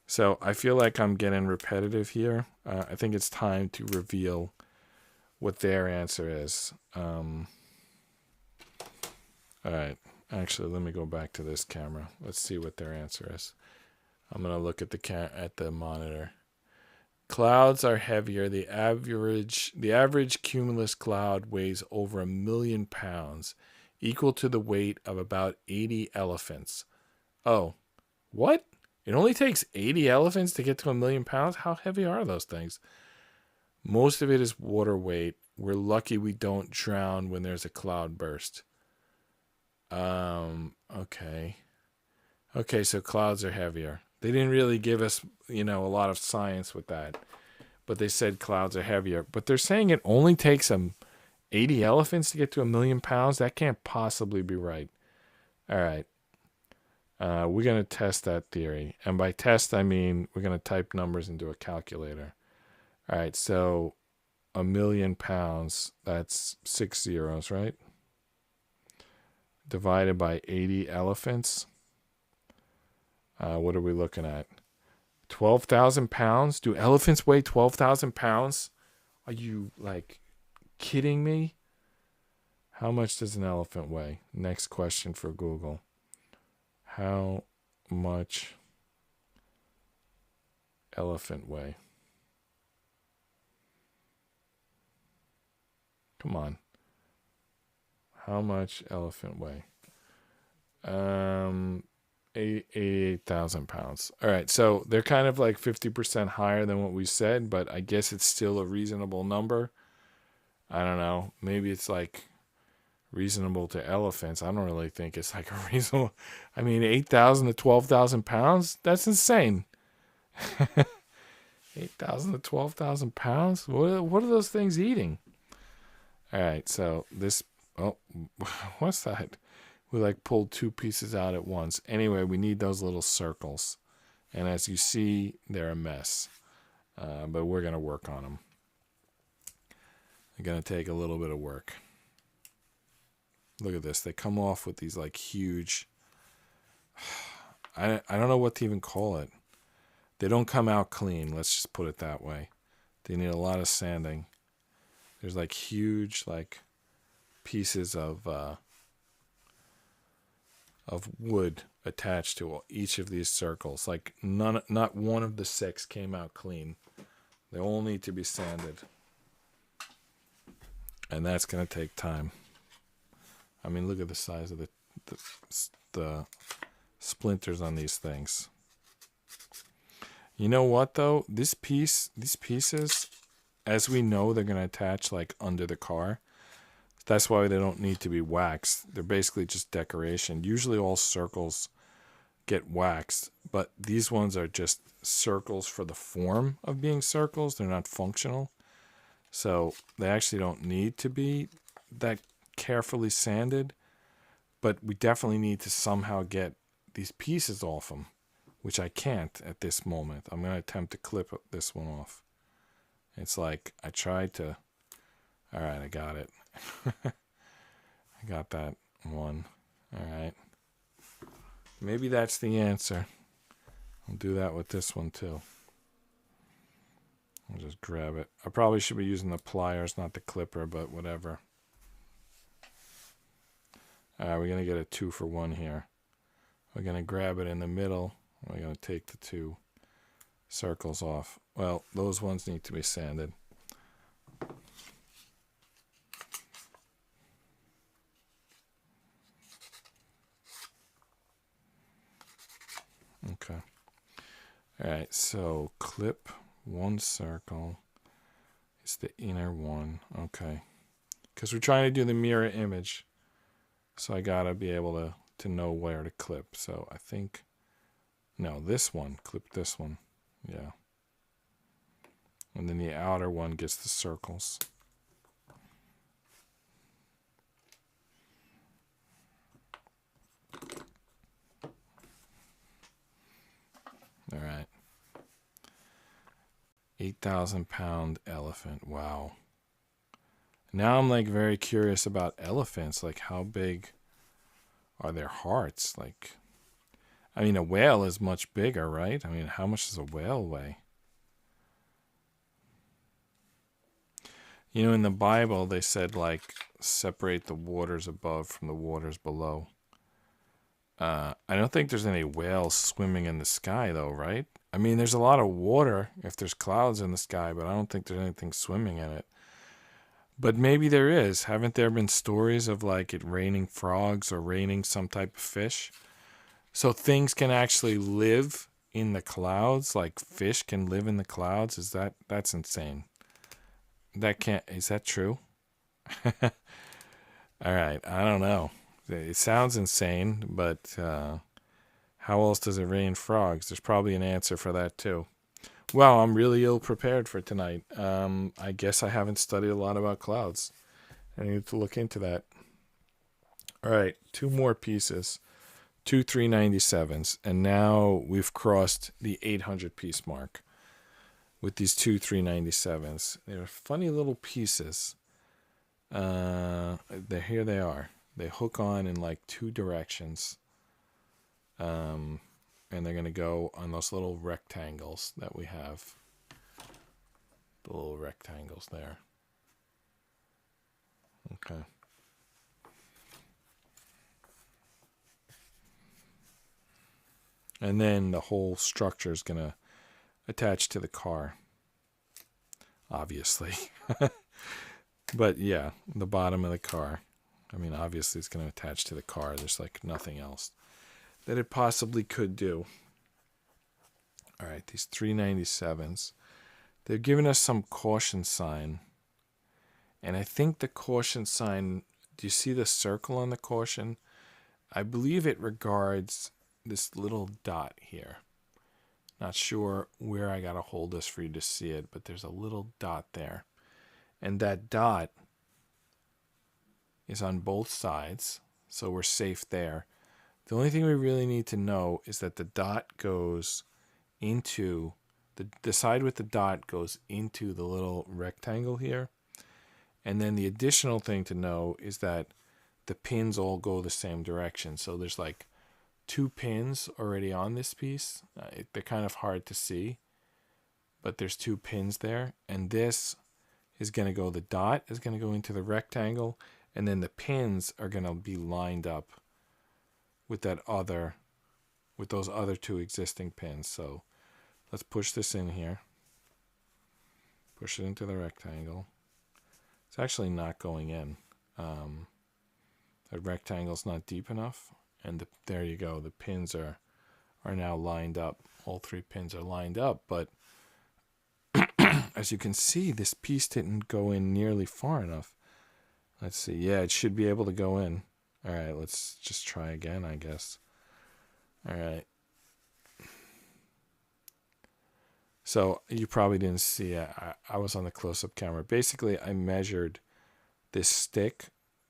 So I feel like I'm getting repetitive here. I think it's time to reveal what their answer is. All right. Actually, let me go back to this camera. Let's see what their answer is. I'm going to look at the monitor. Clouds are heavier. The average cumulus cloud weighs over 1 million pounds, equal to the weight of about 80 elephants. Oh, what? It only takes 80 elephants to get to 1 million pounds? How heavy are those things? Most of it is water weight. We're lucky we don't drown when there's a cloud burst. Okay. Okay, so clouds are heavier. They didn't really give us, a lot of science with that. But they said clouds are heavier. But they're saying it only takes 80 elephants to get to 1 million pounds? That can't possibly be right. All right. We're going to test that theory. And by test, I mean we're going to type numbers into a calculator. All right, so 1 million pounds, that's 6 zeros, right? Divided by 80 elephants. What are we looking at? 12,000 pounds? Do elephants weigh 12,000 pounds? Are you, kidding me? How much does an elephant weigh? Next question for Google. How much elephant weigh? Come on. How much elephant weigh? 88,000 pounds. All right, so they're kind of 50% higher than what we said, but I guess it's still a reasonable number. I don't know. Maybe it's reasonable to elephants. I don't really think it's a reasonable. I mean, 8,000 to 12,000 pounds? That's insane. 8,000 to 12,000 pounds? What are those things eating? All right, so this. Oh, what's that? We pulled two pieces out at once. Anyway, we need those little circles. And as you see, they're a mess. But we're going to work on them. They're going to take a little bit of work. Look at this. They come off with these huge. I don't know what to even call it. They don't come out clean. Let's just put it that way. They need a lot of sanding. There's huge pieces of wood attached to each of these circles. Not one of the 6 came out clean. They all need to be sanded. And that's going to take time. I mean, look at the size of the splinters on these things. You know what, though? These pieces, as we know, they're going to attach under the car. That's why they don't need to be waxed. They're basically just decoration. Usually all circles get waxed, but these ones are just circles for the form of being circles. They're not functional. So they actually don't need to be that carefully sanded, but we definitely need to somehow get these pieces off them, which I can't at this moment. I'm going to attempt to clip this one off. It's I tried to. All right, I got it. I got that one. All right. Maybe that's the answer. I'll do that with this one too. I'll just grab it. I probably should be using the pliers, not the clipper, but whatever. All right, we're going to get a 2 for 1 here. We're going to grab it in the middle. We're going to take the 2 circles off. Well, those ones need to be sanded. Okay. All right, so clip 1 circle. It's the inner one. Okay. Because we're trying to do the mirror image. So I got to be able to know where to clip. So I think, no, this one. Clip this one. Yeah. And then the outer one gets the circles. All right. 8,000 pound elephant. Wow. Now I'm very curious about elephants. How big are their hearts? I mean, a whale is much bigger, right? I mean, how much does a whale weigh? In the Bible, they said separate the waters above from the waters below. I don't think there's any whales swimming in the sky, though, right? I mean, there's a lot of water if there's clouds in the sky, but I don't think there's anything swimming in it. But maybe there is. Haven't there been stories of like it raining frogs or raining some type of fish? So things can actually live in the clouds, like fish can live in the clouds. That's insane. Is that true? All right, I don't know. It sounds insane, but how else does it rain frogs? There's probably an answer for that too. Well, I'm really ill prepared for tonight. I guess I haven't studied a lot about clouds. I need to look into that. All right, two more pieces. Two 397s, and now we've crossed the 800 piece mark with these two 397s. They're funny little pieces. Here they are. They hook on in like two directions. And they're going to go on those little rectangles that we have. The little rectangles there. Okay. And then the whole structure is going to attach to the car. Obviously. But yeah, the bottom of the car. I mean, obviously it's going to attach to the car. There's like nothing else that it possibly could do. All right, these 397s. They're giving us some caution sign. And I think the caution sign, do you see the circle on the caution? I believe it regards this little dot here. Not sure where I got to hold this for you to see it, but there's a little dot there. And that dot is on both sides, so we're safe there. The only thing we really need to know is that the dot goes into, the side with the dot goes into the little rectangle here. And then the additional thing to know is that the pins all go the same direction. So there's like two pins already on this piece. They're kind of hard to see, but there's two pins there. And this is going to go, the dot is going to go into the rectangle, and then the pins are going to be lined up with those other two existing pins. So let's push this in here. Push it into the rectangle. It's actually not going in. The rectangle's not deep enough. And there you go. The pins are now lined up. All three pins are lined up. But as you can see, this piece didn't go in nearly far enough. Let's see. Yeah, it should be able to go in. All right, let's just try again, I guess. All right. So you probably didn't see it. I was on the close-up camera. Basically, I measured this stick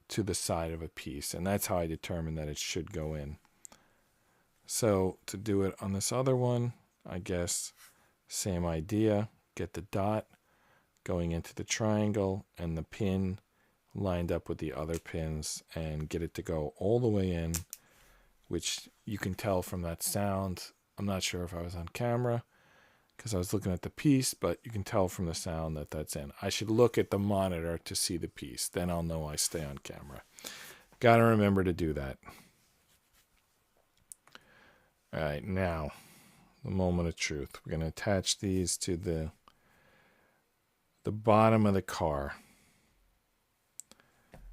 to the side of a piece, and that's how I determined that it should go in. So to do it on this other one, I guess same idea. Get the dot going into the triangle and the pin lined up with the other pins and get it to go all the way in, which you can tell from that sound. I'm not sure if I was on camera because I was looking at the piece, but you can tell from the sound that that's in. I should look at the monitor to see the piece. Then I'll know I stay on camera. Got to remember to do that. All right, now, the moment of truth. We're going to attach these to the bottom of the car.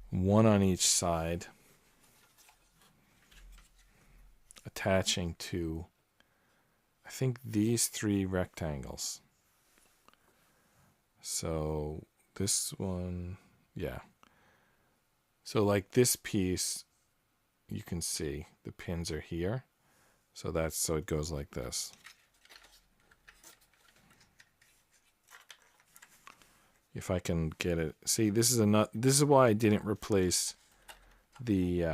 One on each side. Attaching to, I think, these three rectangles. So this one, yeah. So like this piece, you can see the pins are here. So it goes like this. If I can get it. See, this is why I didn't replace the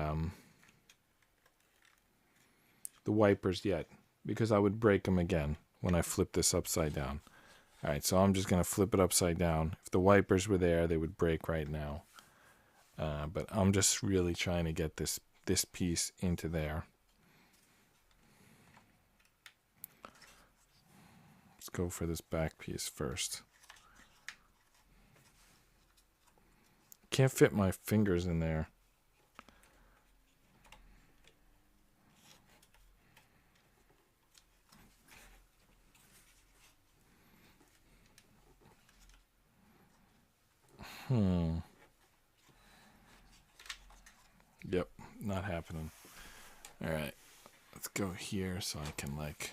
wipers yet, because I would break them again when I flip this upside down. All right, so I'm just going to flip it upside down. If the wipers were there, they would break right now. But I'm just really trying to get this piece into there. Let's go for this back piece first. Can't fit my fingers in there. Yep, not happening. All right, let's go here so I can like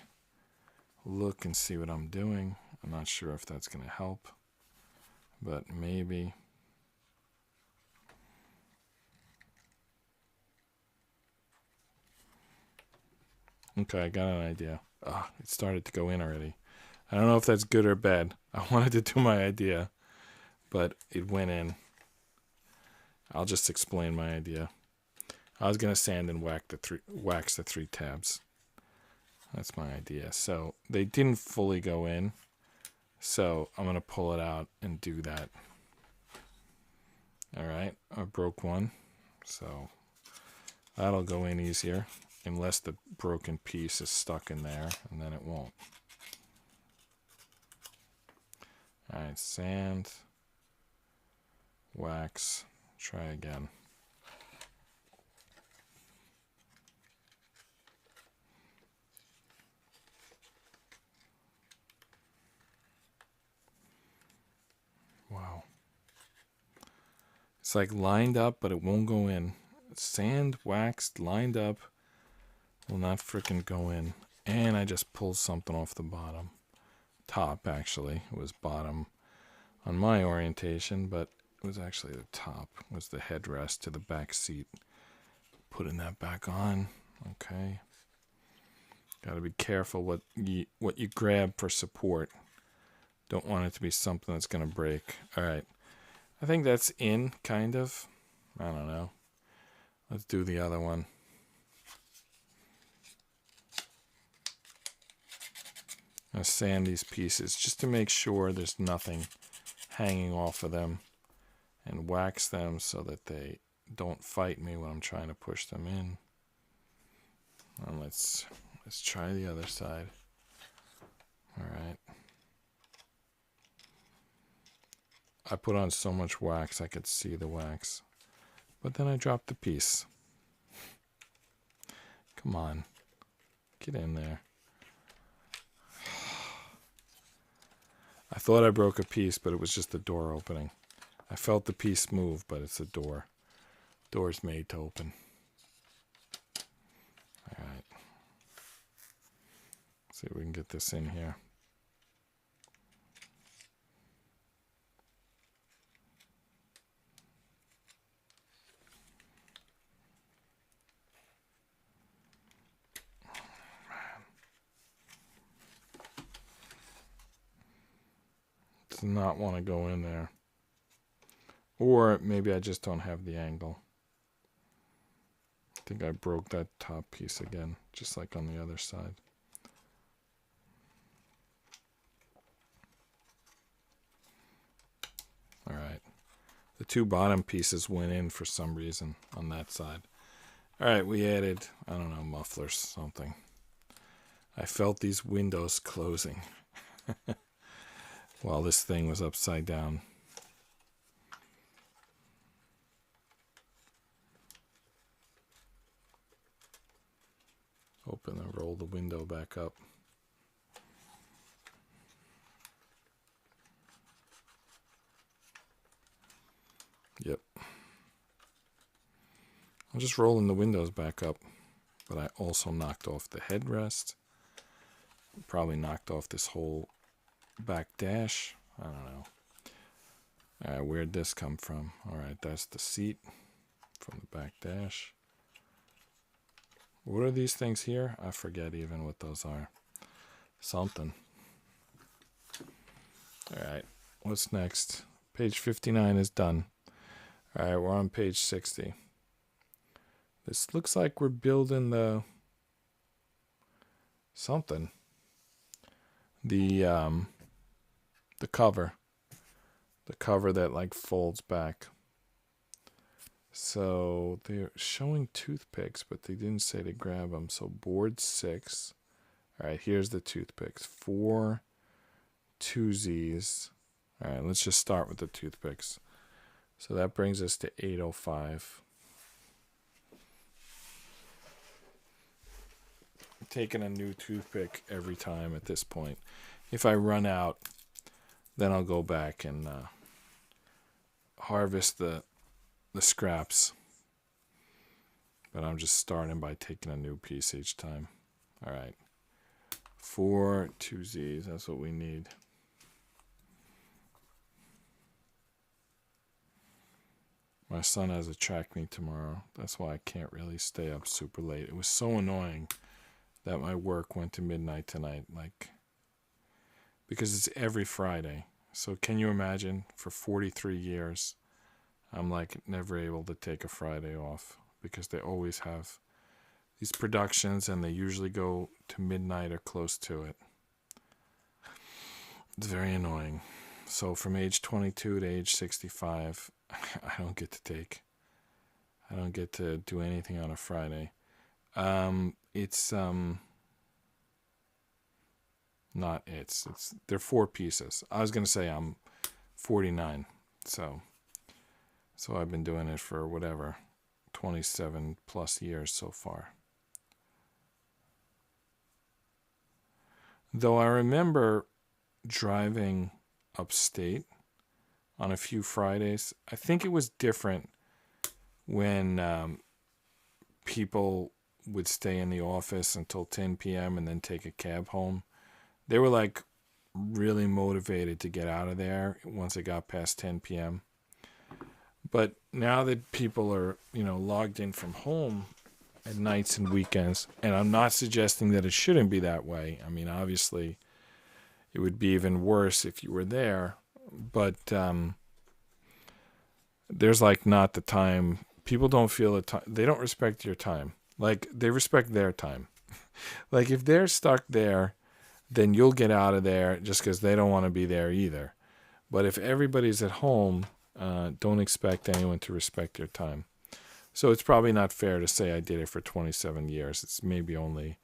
look and see what I'm doing. I'm not sure if that's going to help, but maybe. Okay, I got an idea. It started to go in already. I don't know if that's good or bad. I wanted to do my idea, but it went in. I'll just explain my idea. I was going to sand and wax the three tabs. That's my idea. So they didn't fully go in, so I'm going to pull it out and do that. All right, I broke one, so that'll go in easier, unless the broken piece is stuck in there, and then it won't. All right, sand, wax, try again. Wow. It's like lined up, but it won't go in. Sand, waxed, lined up, will not frickin' go in. And I just pulled something off the bottom. Top, actually. It was bottom on my orientation, but it was actually the top. It was the headrest to the back seat. Putting that back on. Okay. Gotta be careful what you grab for support. Don't want it to be something that's gonna break. Alright. I think that's in, kind of. I don't know. Let's do the other one. I'm gonna sand these pieces just to make sure there's nothing hanging off of them, and wax them so that they don't fight me when I'm trying to push them in. And let's try the other side. All right. I put on so much wax I could see the wax, but then I dropped the piece. Come on, get in there. I thought I broke a piece, but it was just the door opening. I felt the piece move, but it's a door. Door's made to open. All right. See if we can get this in here. Does not want to go in there. Or maybe I just don't have the angle. I think I broke that top piece again, just like on the other side. All right. The two bottom pieces went in for some reason on that side. All right, we added, I don't know, mufflers, something. I felt these windows closing while this thing was upside down. Open and roll the window back up. Yep. I'm just rolling the windows back up, but I also knocked off the headrest. Probably knocked off this whole back dash. I don't know. All right, where'd this come from? All right, that's the seat from the back dash. What are these things here? I forget even what those are. Something. All right, what's next? Page 59 is done. All right, we're on page 60. This looks like we're building the something. The cover. The cover that like folds back. So they're showing toothpicks, but they didn't say to grab them. So board 6. All right, here's the toothpicks. 4 2Zs. All right, let's just start with the toothpicks. So that brings us to 805. I'm taking a new toothpick every time at this point. If I run out, then I'll go back and... oh, harvest the scraps. But I'm just starting by taking a new piece each time. All right. 4 2Zs. That's what we need. My son has a track meet tomorrow. That's why I can't really stay up super late. It was so annoying that my work went to midnight tonight. Like, because it's every Friday. So can you imagine? For 43 years, I'm like never able to take a Friday off because they always have these productions and they usually go to midnight or close to it. It's very annoying. So from age 22 to age 65, I don't get to do anything on a Friday. It's they're 4 pieces. I was gonna say I'm 49, so I've been doing it for whatever 27 plus years so far. Though I remember driving upstate on a few Fridays. I think it was different when people would stay in the office until 10 p.m. and then take a cab home. They were like really motivated to get out of there once it got past 10 p.m. But now that people are, logged in from home at nights and weekends, and I'm not suggesting that it shouldn't be that way. I mean, obviously, it would be even worse if you were there. But there's like not the time. People don't feel the time. They don't respect your time. Like they respect their time. Like if they're stuck there, then you'll get out of there just because they don't want to be there either. But if everybody's at home, don't expect anyone to respect your time. So it's probably not fair to say I did it for 27 years. It's maybe only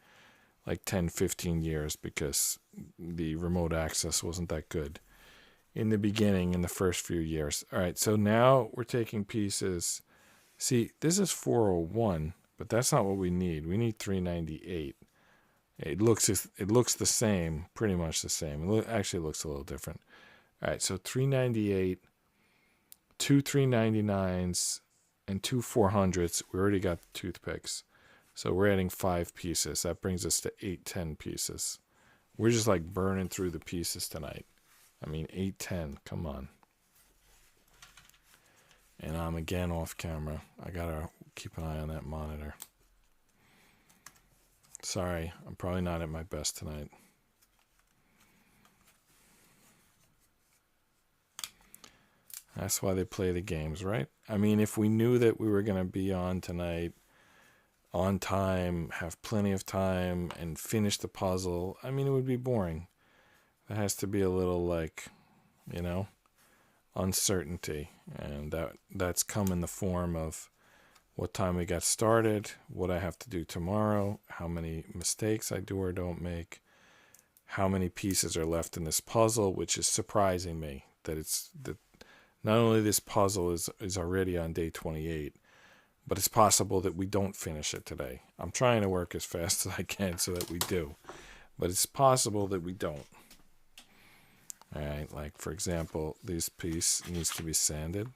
like 10, 15 years because the remote access wasn't that good in the beginning, in the first few years. All right, so now we're taking pieces. See, this is 401, but that's not what we need. We need 398. It looks the same, pretty much the same. It actually looks a little different. All right, so 398, 2 399s, and 2 400s. We already got the toothpicks. So we're adding 5 pieces. That brings us to 810 pieces. We're just like burning through the pieces tonight. I mean, 810, come on. And I'm again off camera. I gotta keep an eye on that monitor. Sorry, I'm probably not at my best tonight. That's why they play the games, right? I mean, if we knew that we were gonna be on tonight, on time, have plenty of time, and finish the puzzle, I mean, it would be boring. There has to be a little, like, uncertainty. And that's come in the form of what time we got started, what I have to do tomorrow, how many mistakes I do or don't make, how many pieces are left in this puzzle, which is surprising me that not only this puzzle is already on day 28, but it's possible that we don't finish it today. I'm trying to work as fast as I can so that we do, but it's possible that we don't. All right, like for example, this piece needs to be sanded.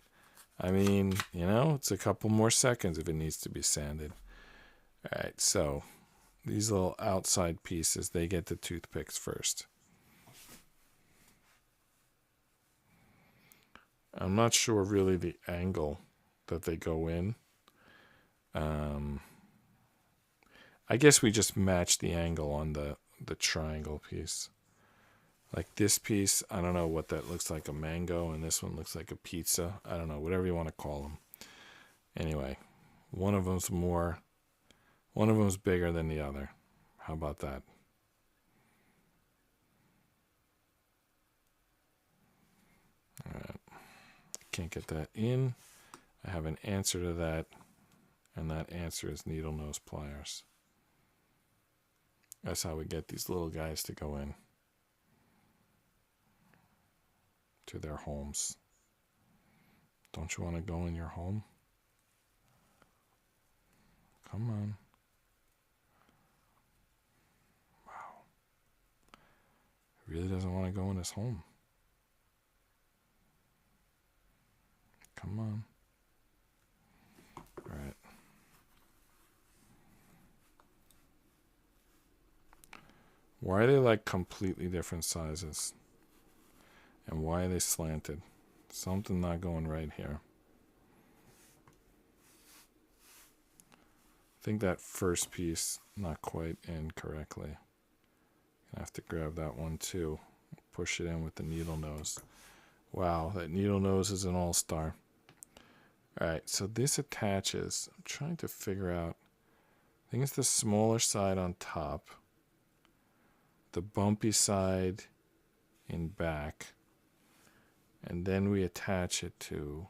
I mean, it's a couple more seconds if it needs to be sanded. All right, so these little outside pieces, they get the toothpicks first. I'm not sure really the angle that they go in. I guess we just match the angle on the triangle piece. Like this piece, I don't know what that looks like, a mango, and this one looks like a pizza. I don't know, whatever you want to call them. Anyway, one of them's bigger than the other. How about that? All right. Can't get that in. I have an answer to that, and that answer is needle nose pliers. That's how we get these little guys to go in to their homes. Don't you want to go in your home? Come on. Wow. He really doesn't want to go in his home. Come on. All right. Why are they like completely different sizes? And why are they slanted? Something not going right here. I think that first piece not quite in correctly. I have to grab that one too. Push it in with the needle nose. Wow, that needle nose is an all-star. Alright, so this attaches. I'm trying to figure out. I think it's the smaller side on top. The bumpy side in back. And then we attach it to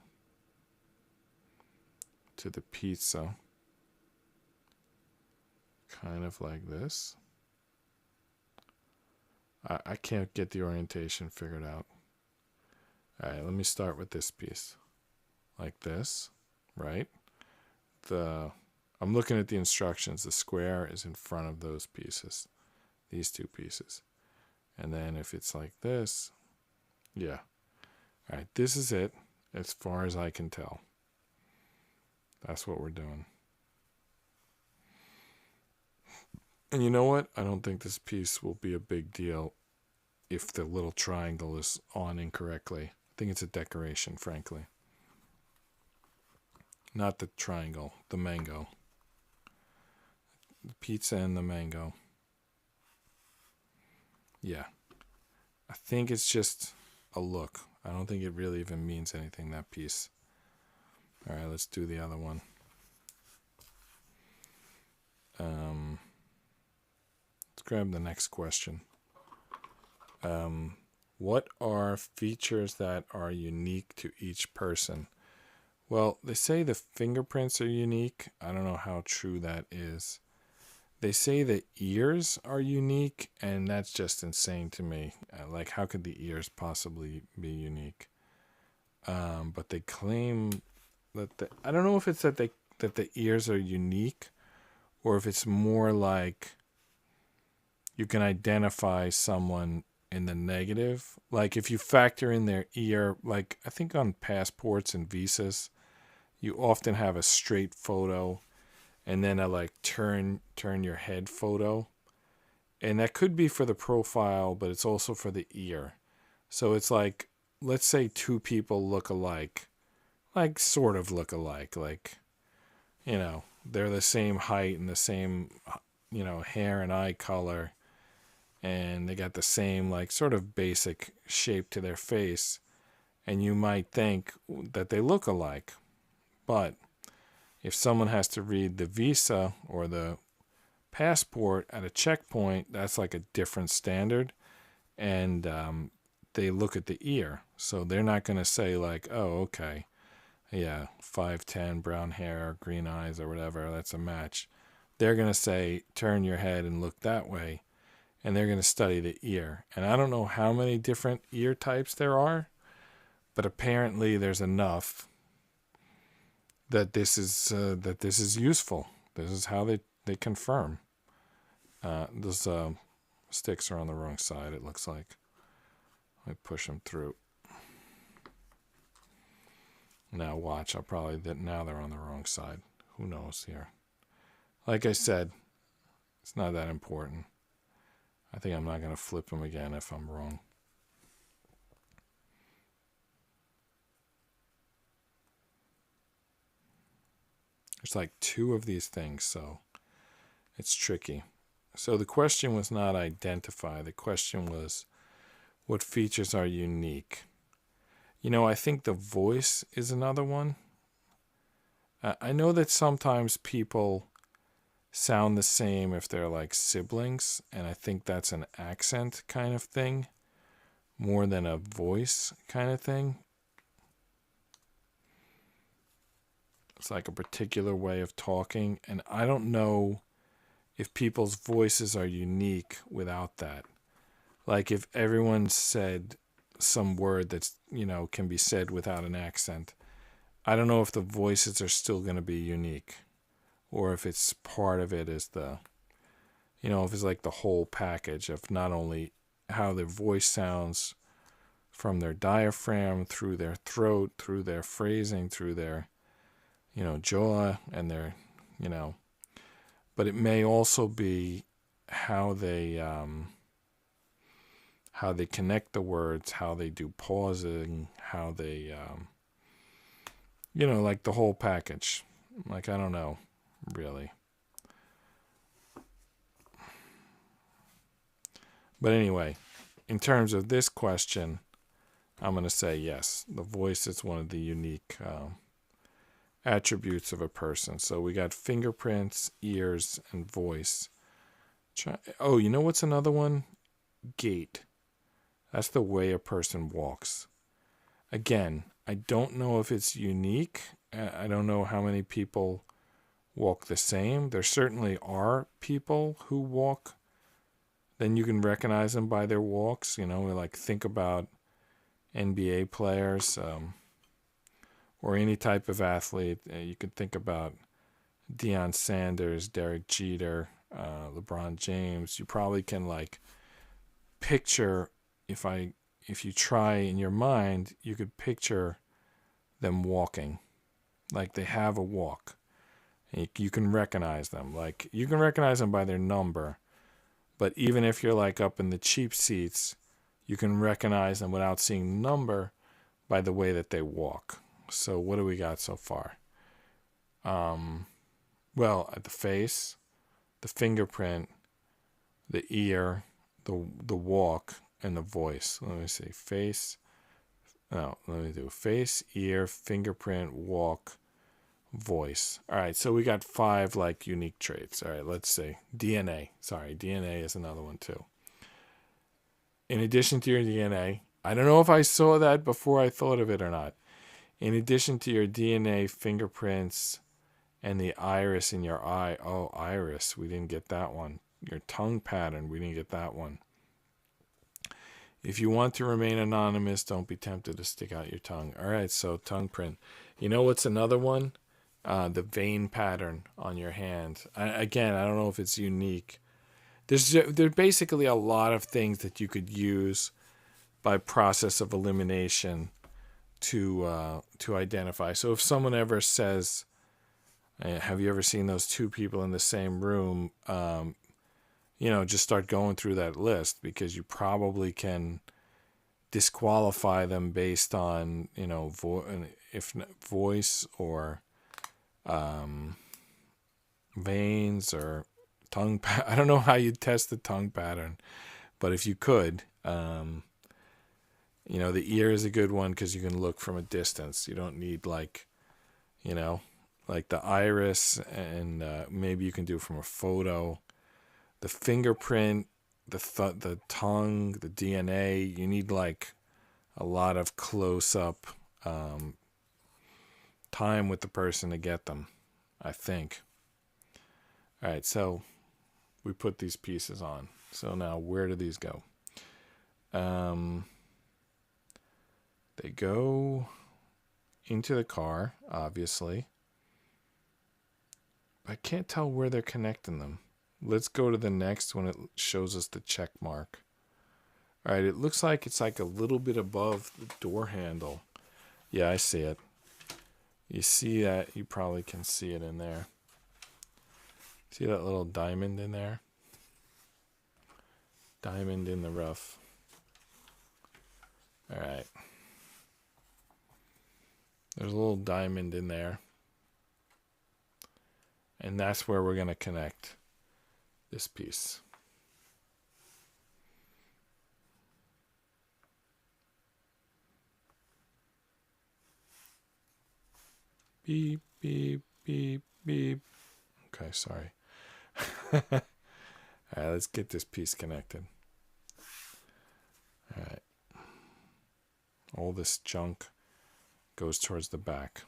the pizza. Kind of like this. I can't get the orientation figured out. Alright, let me start with this piece. Like this, right? I'm looking at the instructions. The square is in front of those pieces. These two pieces. And then if it's like this, yeah. Alright, this is it as far as I can tell. That's what we're doing. And you know what? I don't think this piece will be a big deal if the little triangle is on incorrectly. I think it's a decoration, frankly. Not the triangle, the mango. The pizza and the mango. Yeah. I think it's just a look. I don't think it really even means anything, that piece. Alright, let's do the other one. Let's grab the next question. What are features that are unique to each person? Well, they say the fingerprints are unique. I don't know how true that is. They say the ears are unique, and that's just insane to me. Like, how could the ears possibly be unique? But they claim that I don't know if it's that the ears are unique, or if it's more like you can identify someone in the negative. Like if you factor in their ear, like I think on passports and visas, you often have a straight photo and then a like turn your head photo. And that could be for the profile, but it's also for the ear. So it's like, let's say two people look alike, like sort of look alike, like, you know, they're the same height and the same, you know, hair and eye color, and they got the same like sort of basic shape to their face, and you might think that they look alike. But if someone has to read the visa or the passport at a checkpoint, that's like a different standard, and they look at the ear, so they're not going to say like, oh, okay, yeah, 5'10", brown hair, green eyes, or whatever, that's a match. They're going to say, turn your head and look that way, and they're going to study the ear. And I don't know how many different ear types there are, but apparently there's enough that this is useful. This is how they confirm. Those sticks are on the wrong side, it looks like. Let me push them through. Now watch, now they're on the wrong side. Who knows here? Like I said, it's not that important. I think I'm not going to flip them again if I'm wrong. There's like two of these things, so it's tricky. So the question was not identify. The question was, what features are unique? You know, I think the voice is another one. I know that sometimes people sound the same if they're like siblings, and I think that's an accent kind of thing more than a voice kind of thing. It's like a particular way of talking, and I don't know if people's voices are unique without that. Like if everyone said some word that's, you know, can be said without an accent, I don't know if the voices are still going to be unique, or if it's part of it is the, you know, if it's like the whole package of not only how their voice sounds from their diaphragm, through their throat, through their phrasing, through their, jaw and their, but it may also be how they connect the words, how they do pausing, how they, like the whole package. Like, I don't know, really. But anyway, in terms of this question, I'm going to say yes. The voice is one of the unique attributes of a person. So we got fingerprints, ears, and voice. Oh, you know what's another one? Gait. That's the way a person walks. Again, I don't know if it's unique. I don't know how many people walk the same. There certainly are people who walk. Then you can recognize them by their walks. Like think about NBA players or any type of athlete. You could think about Deion Sanders, Derek Jeter, LeBron James. You probably can like picture, if you try in your mind, you could picture them walking. Like they have a walk. And you can recognize them. Like you can recognize them by their number. But even if you're like up in the cheap seats, you can recognize them without seeing the number by the way that they walk. So what do we got so far? Well, at the face, the fingerprint, the ear, the walk, and the voice. Let me see. Let me do face, ear, fingerprint, walk, voice. All right, so we got 5 like unique traits. All right, let's see. DNA. Sorry, DNA is another one too. In addition to your DNA, I don't know if I saw that before I thought of it or not. In addition to your DNA, fingerprints, and the iris in your eye. Oh, iris. We didn't get that one. Your tongue pattern. We didn't get that one. If you want to remain anonymous, don't be tempted to stick out your tongue. All right, so tongue print. You know what's another one? The vein pattern on your hand. Again, I don't know if it's unique. There's basically a lot of things that you could use by process of elimination to identify. So if someone ever says, have you ever seen those 2 people in the same room? Just start going through that list, because you probably can disqualify them based on, if voice or veins or tongue. I don't know how you test the tongue pattern, but if you could, the ear is a good one because you can look from a distance. You don't need like the iris, and maybe you can do from a photo. The fingerprint, the tongue, the DNA, you need like a lot of close-up time with the person to get them, I think. All right, so we put these pieces on. So now where do these go? They go into the car, obviously. I can't tell where they're connecting them. Let's go to the next when it shows us the check mark. All right, it looks like it's like a little bit above the door handle. Yeah, I see it. You see that? You probably can see it in there. See that little diamond in there? Diamond in the rough. All right. There's a little diamond in there. And that's where we're going to connect this piece. Beep, beep, beep, beep. Okay, sorry. All right, let's get this piece connected. All right. All this junk goes towards the back.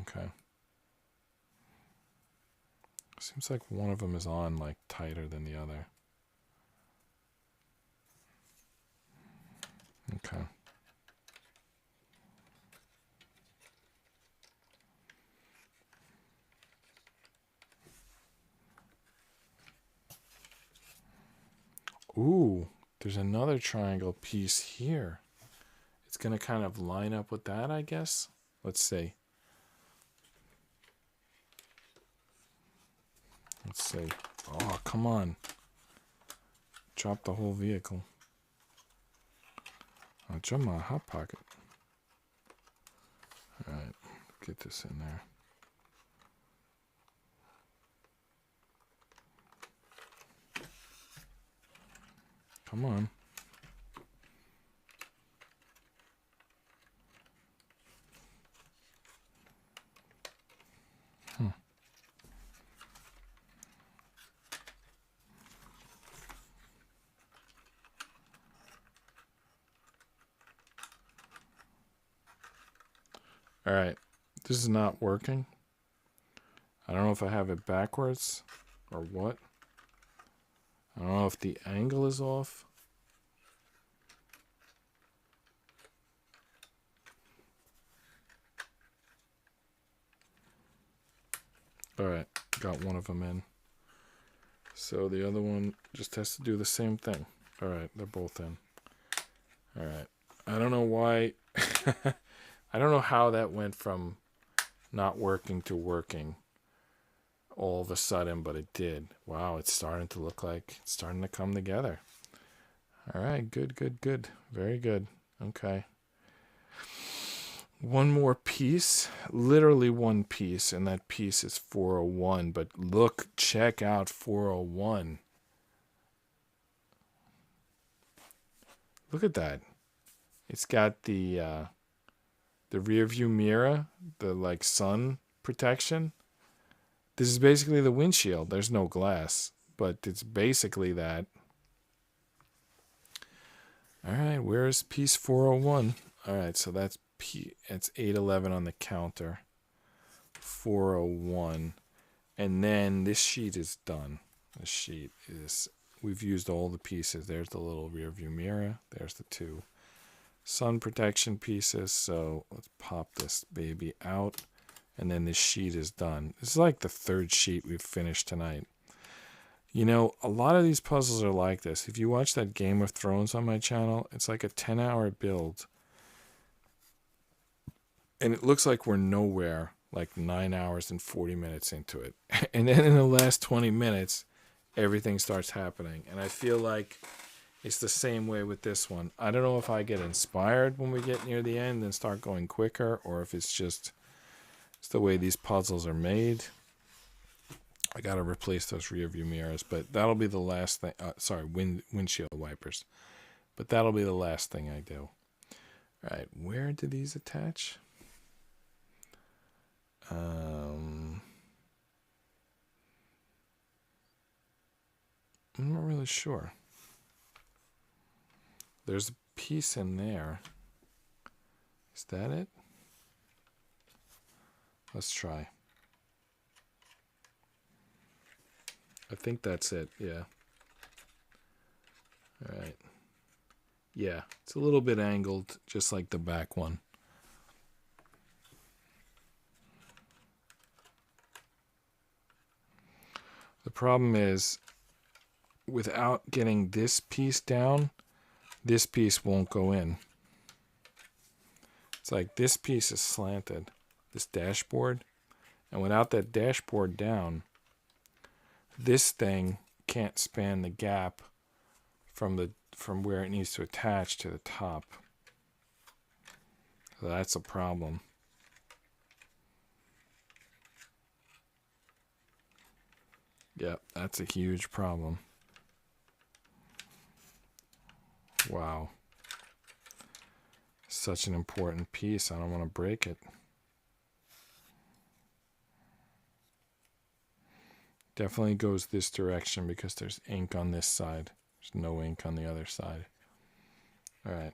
Okay. Seems like one of them is on like tighter than the other. Okay. Ooh, there's another triangle piece here. It's going to kind of line up with that, I guess. Let's see. Let's see. Oh, come on. Drop the whole vehicle. I'll drop my hot pocket. Alright, get this in there. Come on. All right, this is not working. I don't know if I have it backwards or what. I don't know if the angle is off. All right, got one of them in. So the other one just has to do the same thing. All right, they're both in. All right, I don't know why. I don't know how that went from not working to working all of a sudden, but it did. Wow, it's starting to look like it's starting to come together. All right, good, good, good. Very good. Okay. One more piece, literally one piece, and that piece is 401. But look, check out 401. Look at that. It's got the rear view mirror, the like sun protection. This is basically the windshield. There's no glass, but it's basically that. All right, where's piece 401? All right, so that's it's 811 on the counter. 401. And then this sheet is done. This sheet is, we've used all the pieces. There's the little rear view mirror. There's the two sun protection pieces. So let's pop this baby out. And then this sheet is done. This is like the third sheet we've finished tonight. You know, a lot of these puzzles are like this. If you watch that Game of Thrones on my channel, it's like a 10-hour build. And it looks like we're nowhere, like 9 hours and 40 minutes into it. And then in the last 20 minutes, everything starts happening. And I feel like it's the same way with this one. I don't know if I get inspired when we get near the end and start going quicker, or if it's just it's the way these puzzles are made. I got to replace those rear view mirrors, but that'll be the last thing. Sorry, windshield wipers. But that'll be the last thing I do. All right, where do these attach? I'm not really sure. There's a piece in there. Is that it? Let's try. I think that's it, yeah. All right. Yeah, it's a little bit angled, just like the back one. The problem is, without getting this piece down, this piece won't go in. It's like this piece is slanted, this dashboard, and without that dashboard down, this thing can't span the gap from where it needs to attach to the top. So that's a problem. Yep, that's a huge problem. Wow. Such an important piece. I don't want to break it. Definitely goes this direction because there's ink on this side. There's no ink on the other side. All right.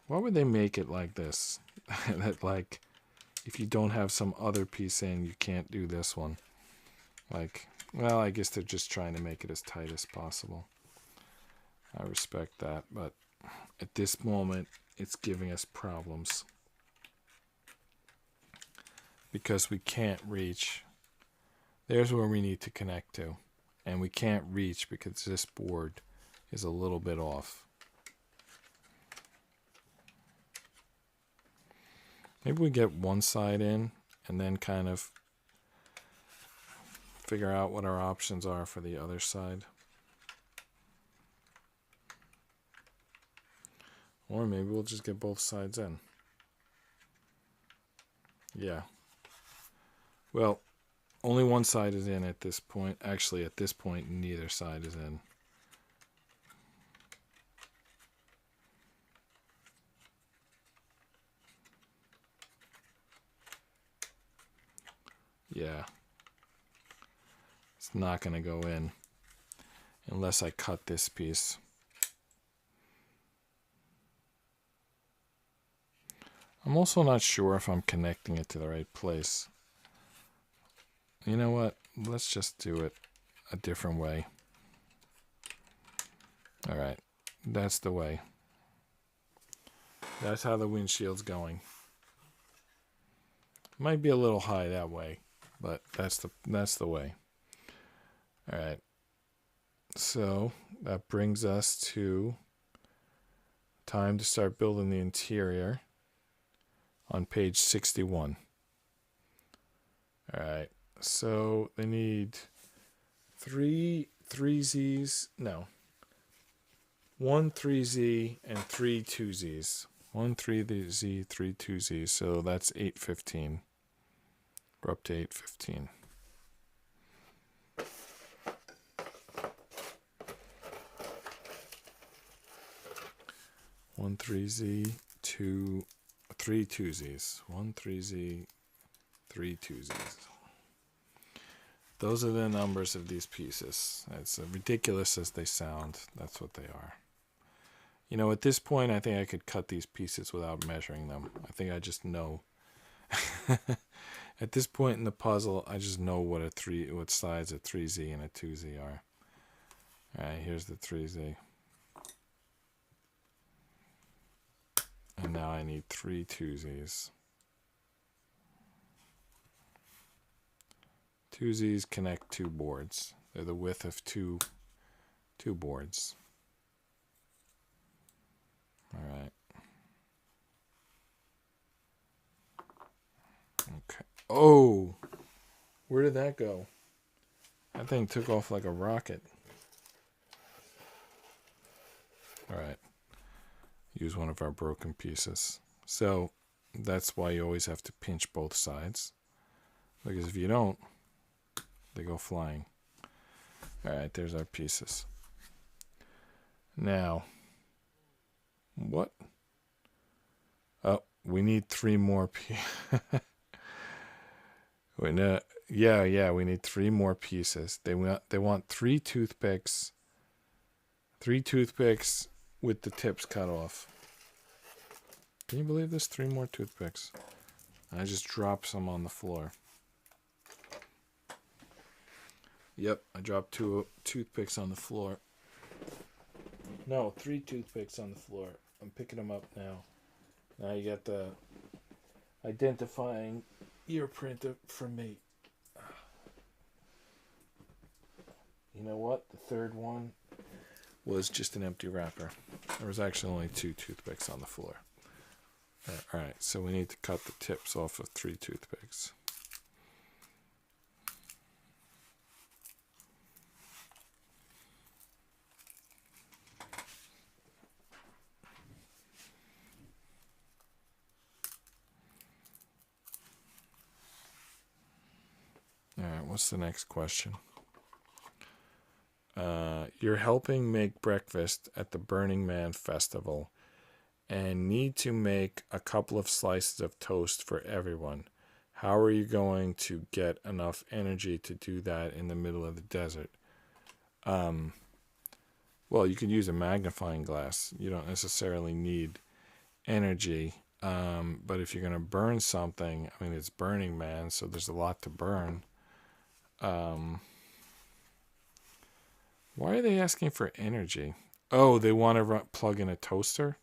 Why would they make it like this? That like, if you don't have some other piece in, you can't do this one. Like, well, I guess they're just trying to make it as tight as possible. I respect that, but at this moment, it's giving us problems. Because we can't reach There's where we need to connect to. And we can't reach because this board is a little bit off. Maybe we get one side in and then kind of figure out what our options are for the other side. Or maybe we'll just get both sides in. Yeah. Well, only one side is in at this point. Actually, at this point, neither side is in. Yeah. It's not going to go in unless I cut this piece. I'm also not sure if I'm connecting it to the right place. You know what? Let's just do it a different way. All right. That's the way. That's how the windshield's going. Might be a little high that way, but that's the way. All right. So that brings us to time to start building the interior on page 61. All right. So they need one 3Z and 3 2Zs. 1 3Z, 3 2Zs. So that's 815. We're up to 815. One 3Z, 3 2Zs. 1 3Z, 3 2Zs. Those are the numbers of these pieces. As ridiculous as they sound, that's what they are. You know, at this point, I think I could cut these pieces without measuring them. I think I just know. At this point in the puzzle, I just know what sides a 3Z and a 2Z are. All right, here's the 3Z. And now I need 3 2Zs. 2Zs connect 2 boards. They're the width of two boards. All right. Okay. Oh, where did that go? That thing took off like a rocket. All right. Use one of our broken pieces. So that's why you always have to pinch both sides. Because if you don't, they go flying. All right, there's our pieces. Now, what? Oh, we need 3 more pieces. We need 3 more pieces. They want 3 toothpicks. 3 toothpicks with the tips cut off. Can you believe this? 3 more toothpicks. I just dropped some on the floor. Yep, I dropped 2 toothpicks on the floor. No, 3 toothpicks on the floor. I'm picking them up now. Now you got the identifying ear print from me. You know what? The third one was just an empty wrapper. There was actually only 2 toothpicks on the floor. All right, so we need to cut the tips off of 3 toothpicks. All right, what's the next question? You're helping make breakfast at the Burning Man festival and need to make a couple of slices of toast for everyone. How are you going to get enough energy to do that in the middle of the desert? Well, you could use a magnifying glass. You don't necessarily need energy. But if you're going to burn something, I mean, it's Burning Man, so there's a lot to burn. Why are they asking for energy? Oh, they want to plug in a toaster?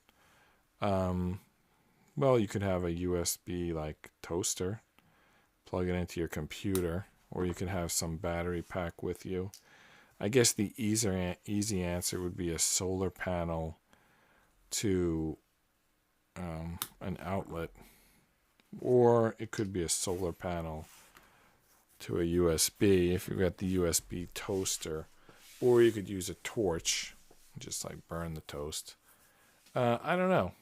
Well, you could have a USB like toaster. Plug it into your computer. or you could have some battery pack with you. I guess the easy answer would be a solar panel to an outlet, or it could be a solar panel to a USB if you've got the USB toaster, or you could use a torch, just like burn the toast. I don't know.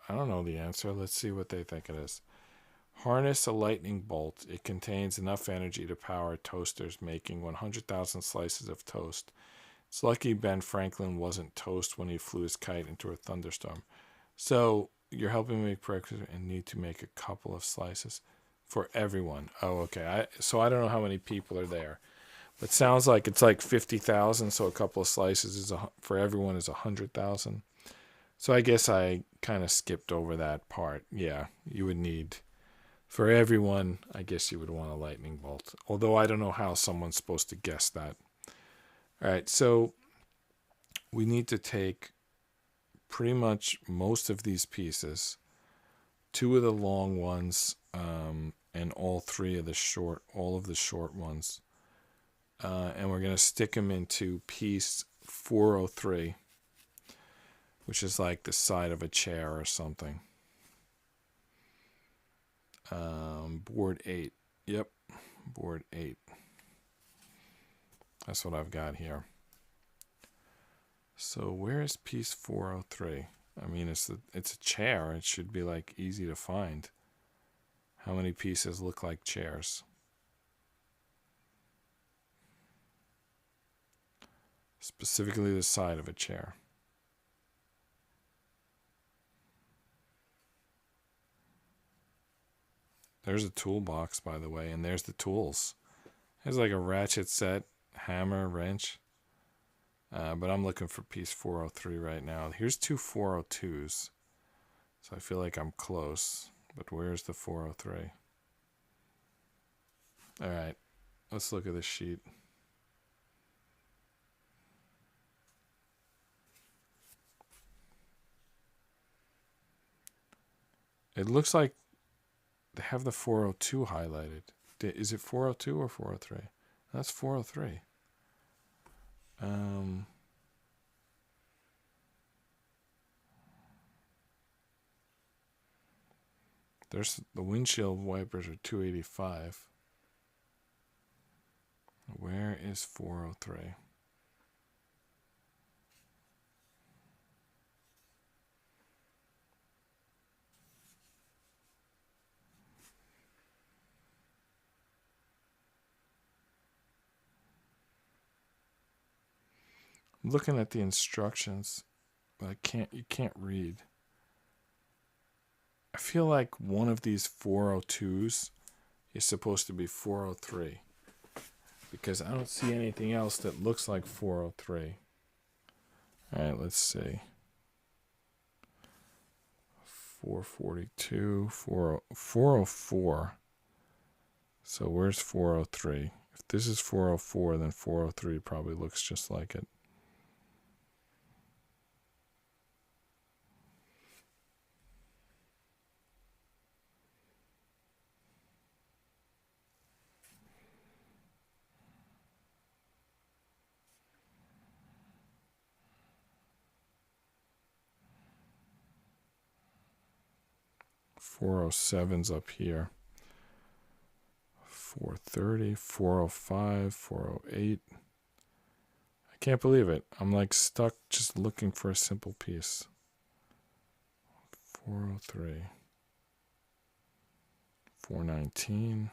I don't know the answer. Let's see what they think it is. Harness a lightning bolt. It contains enough energy to power toasters, making 100,000 slices of toast. It's lucky Ben Franklin wasn't toast when he flew his kite into a thunderstorm. So you're helping me make breakfast and need to make a couple of slices for everyone. Oh, okay. So I don't know how many people are there. But sounds like it's like 50,000, so a couple of slices is for everyone is 100,000. So I guess I kind of skipped over that part. Yeah, you would need, for everyone, I guess you would want a lightning bolt. Although I don't know how someone's supposed to guess that. All right, so we need to take pretty much most of these pieces, 2 of the long ones, and all of the short ones. And we're going to stick them into piece 403, which is like the side of a chair or something. Board 8. Yep, board 8. That's what I've got here. So where is piece 403? I mean, it's a chair. It should be like easy to find. How many pieces look like chairs? Specifically the side of a chair. There's a toolbox, by the way, and there's the tools. There's like a ratchet set, hammer, wrench. But I'm looking for piece 403 right now. Here's 2 402s. So I feel like I'm close. But where's the 403? All right, let's look at this sheet. It looks like they have the 402 highlighted. Is it 402 or 403? That's 403. There's the windshield wipers are 285. Where is 403? I'm looking at the instructions, but you can't read. I feel like one of these 402s is supposed to be 403 because I don't see anything else that looks like 403. All right, let's see. 442, 404. So where's 403? If this is 404, then 403 probably looks just like it. .407's up here. 430, 405, 408. I can't believe it. I'm like stuck just looking for a simple piece. 403. 419.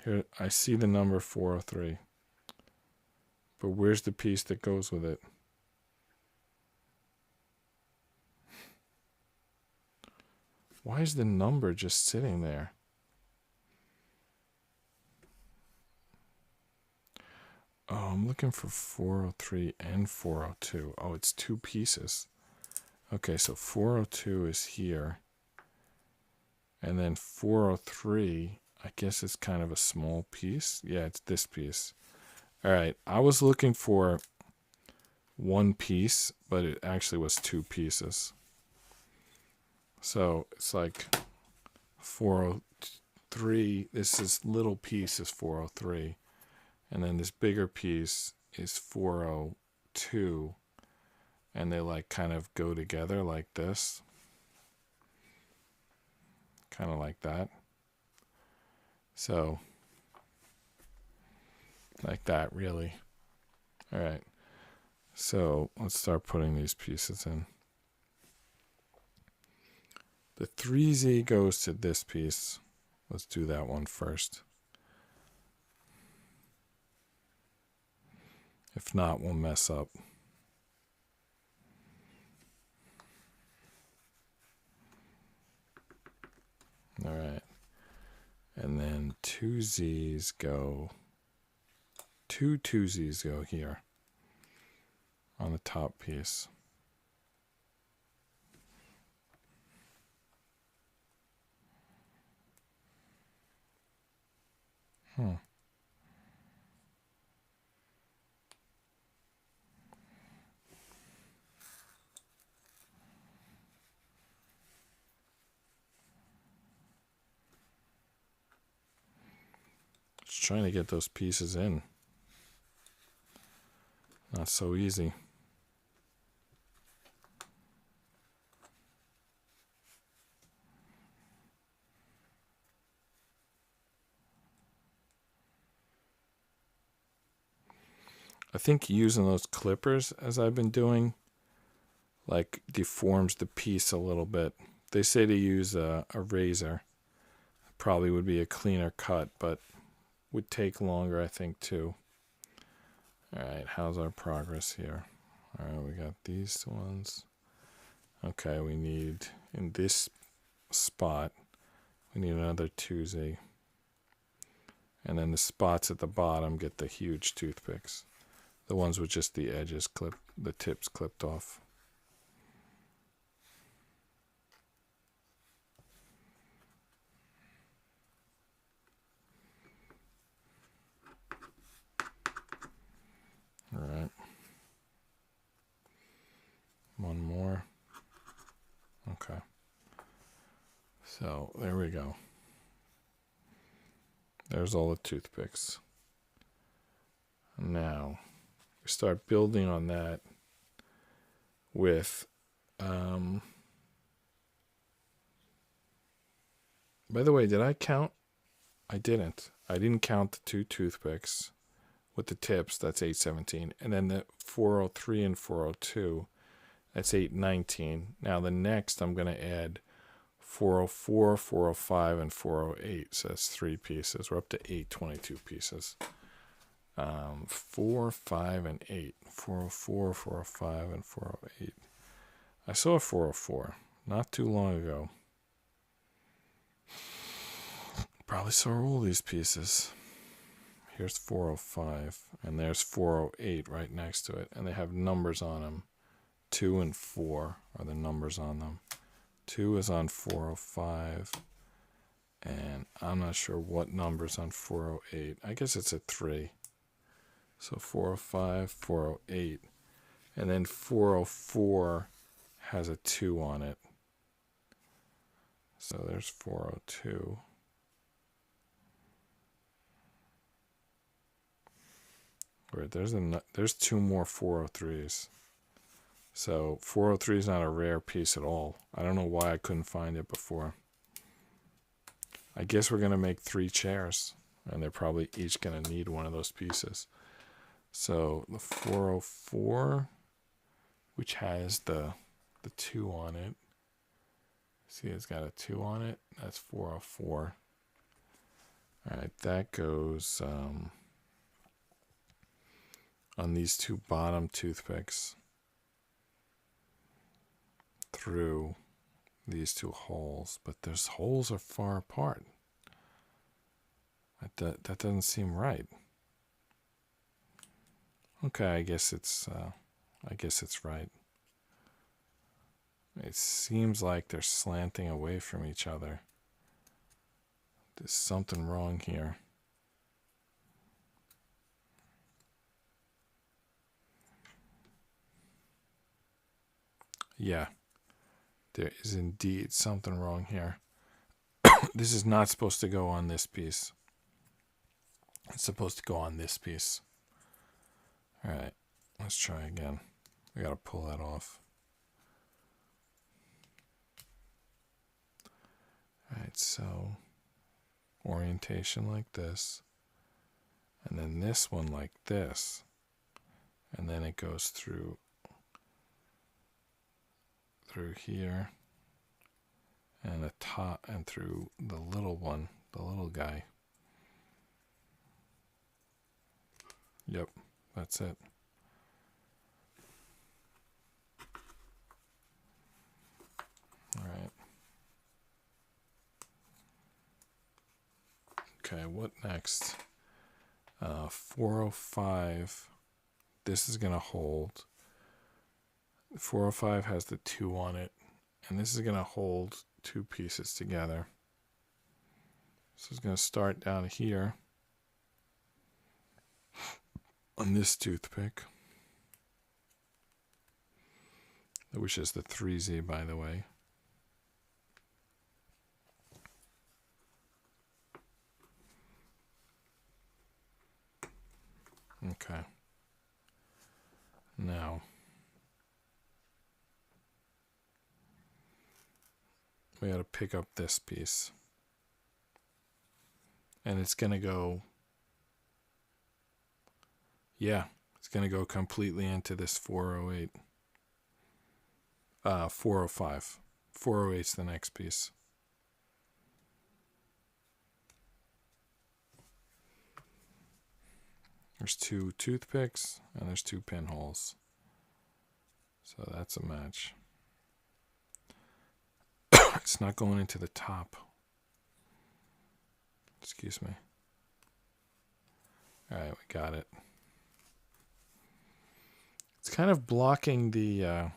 Here, I see the number 403. But where's the piece that goes with it? Why is the number just sitting there? Oh, I'm looking for 403 and 402. Oh, it's 2 pieces. Okay, so 402 is here. And then 403, I guess it's kind of a small piece. Yeah, it's this piece. All right, I was looking for 1 piece, but it actually was 2 pieces. So it's like 403. This little piece is 403. And then this bigger piece is 402. And they like kind of go together like this. Kind of like that. So, like that, really. All right. So let's start putting these pieces in. The 3Z goes to this piece. Let's do that one first. If not, we'll mess up. All right. And then two 2Zs go here on the top piece. Just trying to get those pieces in. Not so easy. I think using those clippers, as I've been doing, like deforms the piece a little bit. They say to use a razor. Probably would be a cleaner cut, but would take longer, I think, too. All right, how's our progress here? All right, we got these ones. Okay, we need, in this spot, we need another 2Z. And then the spots at the bottom get the huge toothpicks. The ones with just the edges clipped, the tips clipped off. All right. One more. Okay. So there we go. There's all the toothpicks. Now, we start building on that with, by the way, did I count? I didn't. I didn't count the two toothpicks with the tips. That's 817. And then the 403 and 402. That's 819. Now the next I'm going to add 404, 405, and 408. So that's 3 pieces. We're up to 822 pieces. 4, 5, and 8. 404, 405, and 408. I saw a 404 not too long ago. Probably saw all these pieces. Here's 405, and there's 408 right next to it, and they have numbers on them. 2 and 4 are the numbers on them. 2 is on 405, and I'm not sure what number's on 408. I guess it's a 3. So 405, 408, and then 404 has a 2 on it. So there's 402. Wait, there's 2 more 403s. So 403 is not a rare piece at all. I don't know why I couldn't find it before. I guess we're going to make 3 chairs, and they're probably each going to need one of those pieces. So the 404, which has the 2 on it. See, it's got a 2 on it. That's 404. All right, that goes on these 2 bottom toothpicks through these 2 holes, but those holes are far apart. That doesn't seem right. Okay, I guess it's right. It seems like they're slanting away from each other. There's something wrong here. Yeah, There is indeed something wrong here. This is not supposed to go on this piece. It's supposed to go on this piece. All right, let's try again. We got to pull that off. All right, so orientation like this, and then this one like this, and then it goes through here, and the top, and through the little one, the little guy. Yep, that's it. All right. Okay, what next? 405. This is going to hold. 405 has the 2 on it, and this is going to hold 2 pieces together. So it's going to start down here on this toothpick, which is the 3Z, by the way. Okay. Now, we got to pick up this piece. And it's going to go, yeah, it's going to go completely into this 408. 405. 408 is the next piece. There's 2 toothpicks and there's 2 pinholes. So that's a match. It's not going into the top. Excuse me. All right, we got it. It's kind of blocking the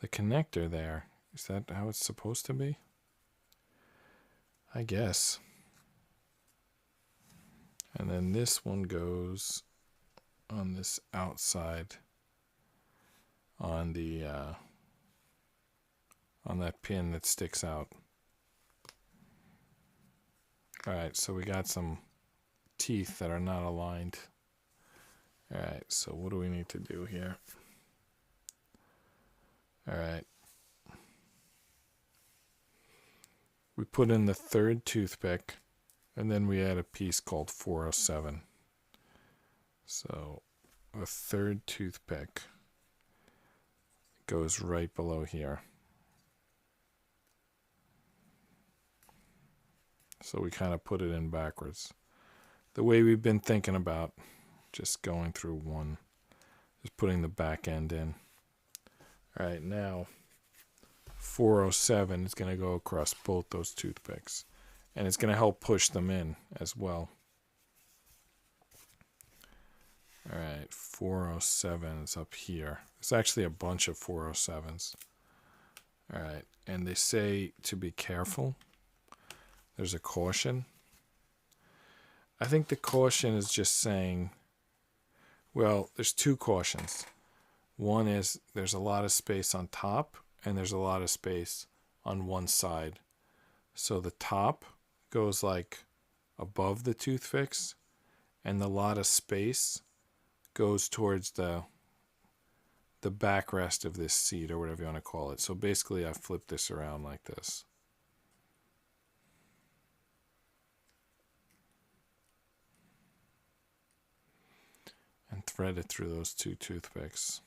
connector there. Is that how it's supposed to be? I guess. And then this one goes on this outside on the on that pin that sticks out. All right, so we got some teeth that are not aligned. All right, so what do we need to do here? All right. We put in the 3rd toothpick, and then we add a piece called 407. So the 3rd toothpick goes right below here. So we kind of put it in backwards. The way we've been thinking about just going through one, just putting the back end in. All right, now 407 is going to go across both those toothpicks, and it's going to help push them in as well. All right, 407 is up here. There's actually a bunch of 407s. All right, and they say to be careful. There's a caution. I think the caution is just saying, well, there's 2 cautions. One is there's a lot of space on top, and there's a lot of space on one side. So the top goes like above the toothpicks, and the lot of space goes towards the backrest of this seat, or whatever you want to call it. So basically I flip this around like this. And thread it through those 2 toothpicks.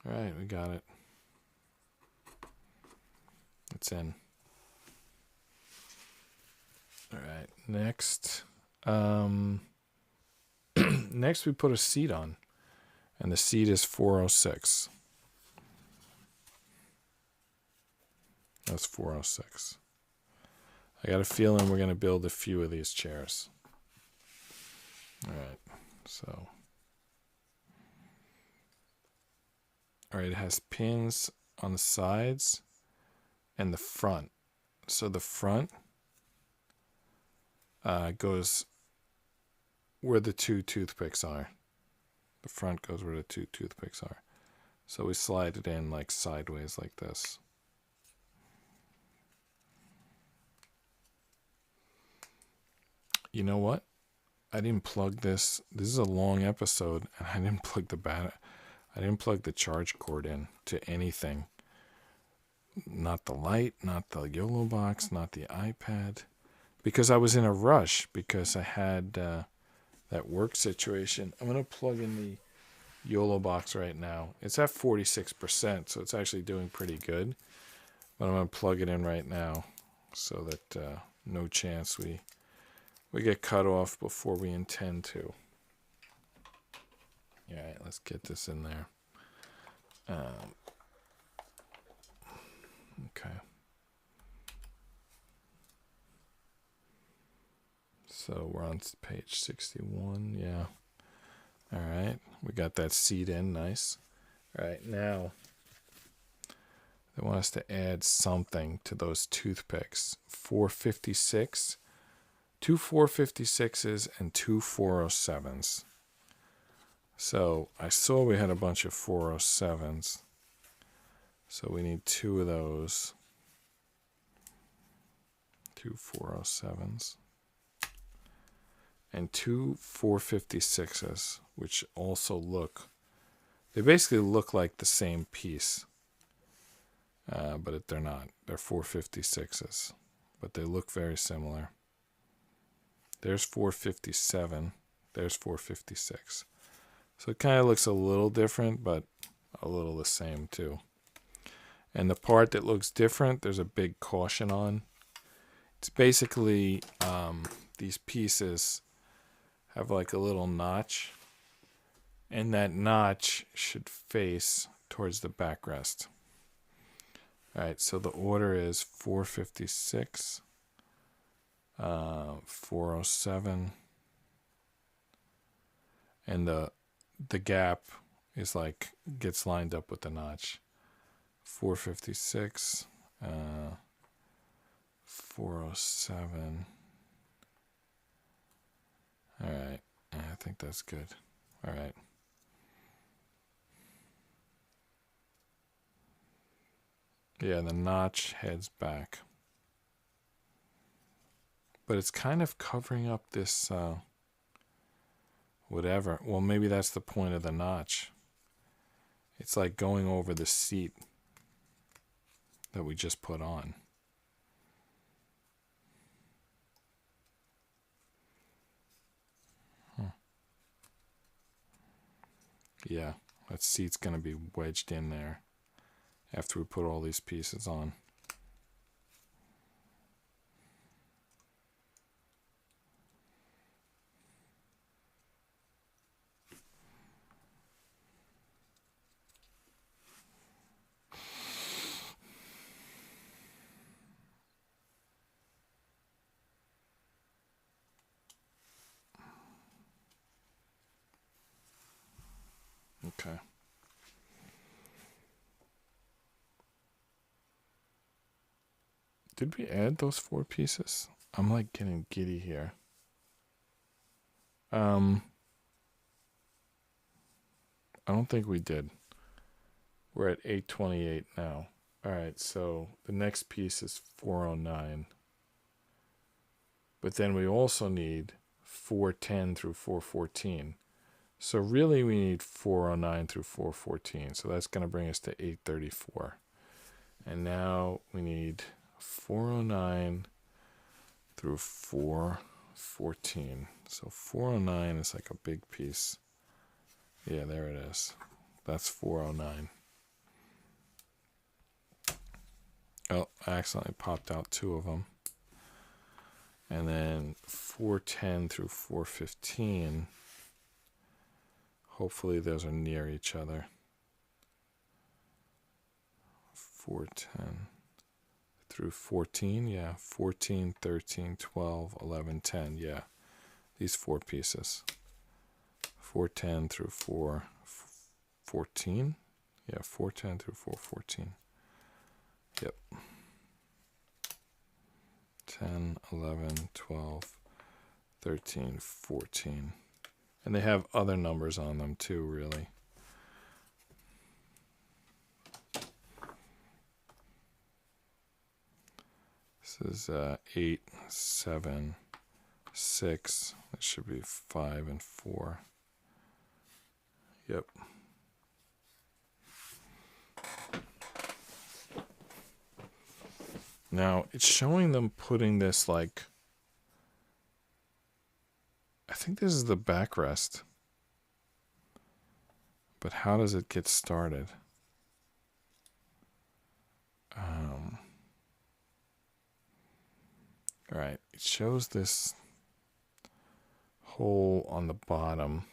All right, we got it. It's in. All right, next. Next we put a seat on, and the seat is 406. That's 406. I got a feeling we're going to build a few of these chairs. All right, so. All right, it has pins on the sides and the front. So the front goes where the 2 toothpicks are. The front goes where the 2 toothpicks are. So we slide it in like sideways like this. You know what? I didn't plug this. This is a long episode, and I didn't plug I didn't plug the charge cord in to anything. Not the light, not the YOLO box, not the iPad. Because I was in a rush because I had that work situation. I'm going to plug in the YOLO box right now. It's at 46%, so it's actually doing pretty good. But I'm going to plug it in right now so that no chance we get cut off before we intend to. All right, let's get this in there. Okay. So we're on page 61, yeah. All right, we got that seat in, nice. All right, now they want us to add something to those toothpicks. 456, 2 456s and 2 407s. So I saw we had a bunch of 407s. So we need 2 of those. 2 407s. And 2 456s, which also they basically look like the same piece. But they're not. They're 456s. But they look very similar. There's 457. There's 456. So it kind of looks a little different, but a little the same too. And the part that looks different, there's a big caution on. It's basically these pieces have like a little notch, and that notch should face towards the backrest. All right, so the order is 456, 407, and the gap is like gets lined up with the notch. 456, 407. All right, I think that's good. All right. Yeah, the notch heads back. But it's kind of covering up this whatever. Well, maybe that's the point of the notch. It's like going over the seat that we just put on. Yeah, that seat's going to be wedged in there after we put all these pieces on. Okay. Did we add those 4 pieces? I'm like getting giddy here. I don't think we did. We're at 828 now. All right, so the next piece is 409. But then we also need 410 through 414. So really we need 409 through 414. So that's going to bring us to 834. And now we need 409 through 414. So 409 is like a big piece. Yeah, there it is. That's 409. Oh, I accidentally popped out 2 of them. And then 410 through 415. Hopefully those are near each other. 410 through 14, yeah. 14, 13, 12, 11, 10, yeah. These 4 pieces. 410 through 414. Yeah, 410 through 414. Yep. 10, 11, 12, 13, 14. And they have other numbers on them too, really. This is 8, 7, 6. That should be 5 and 4. Yep. Now, it's showing them putting this like, I think this is the backrest. But how does it get started? All right, it shows this hole on the bottom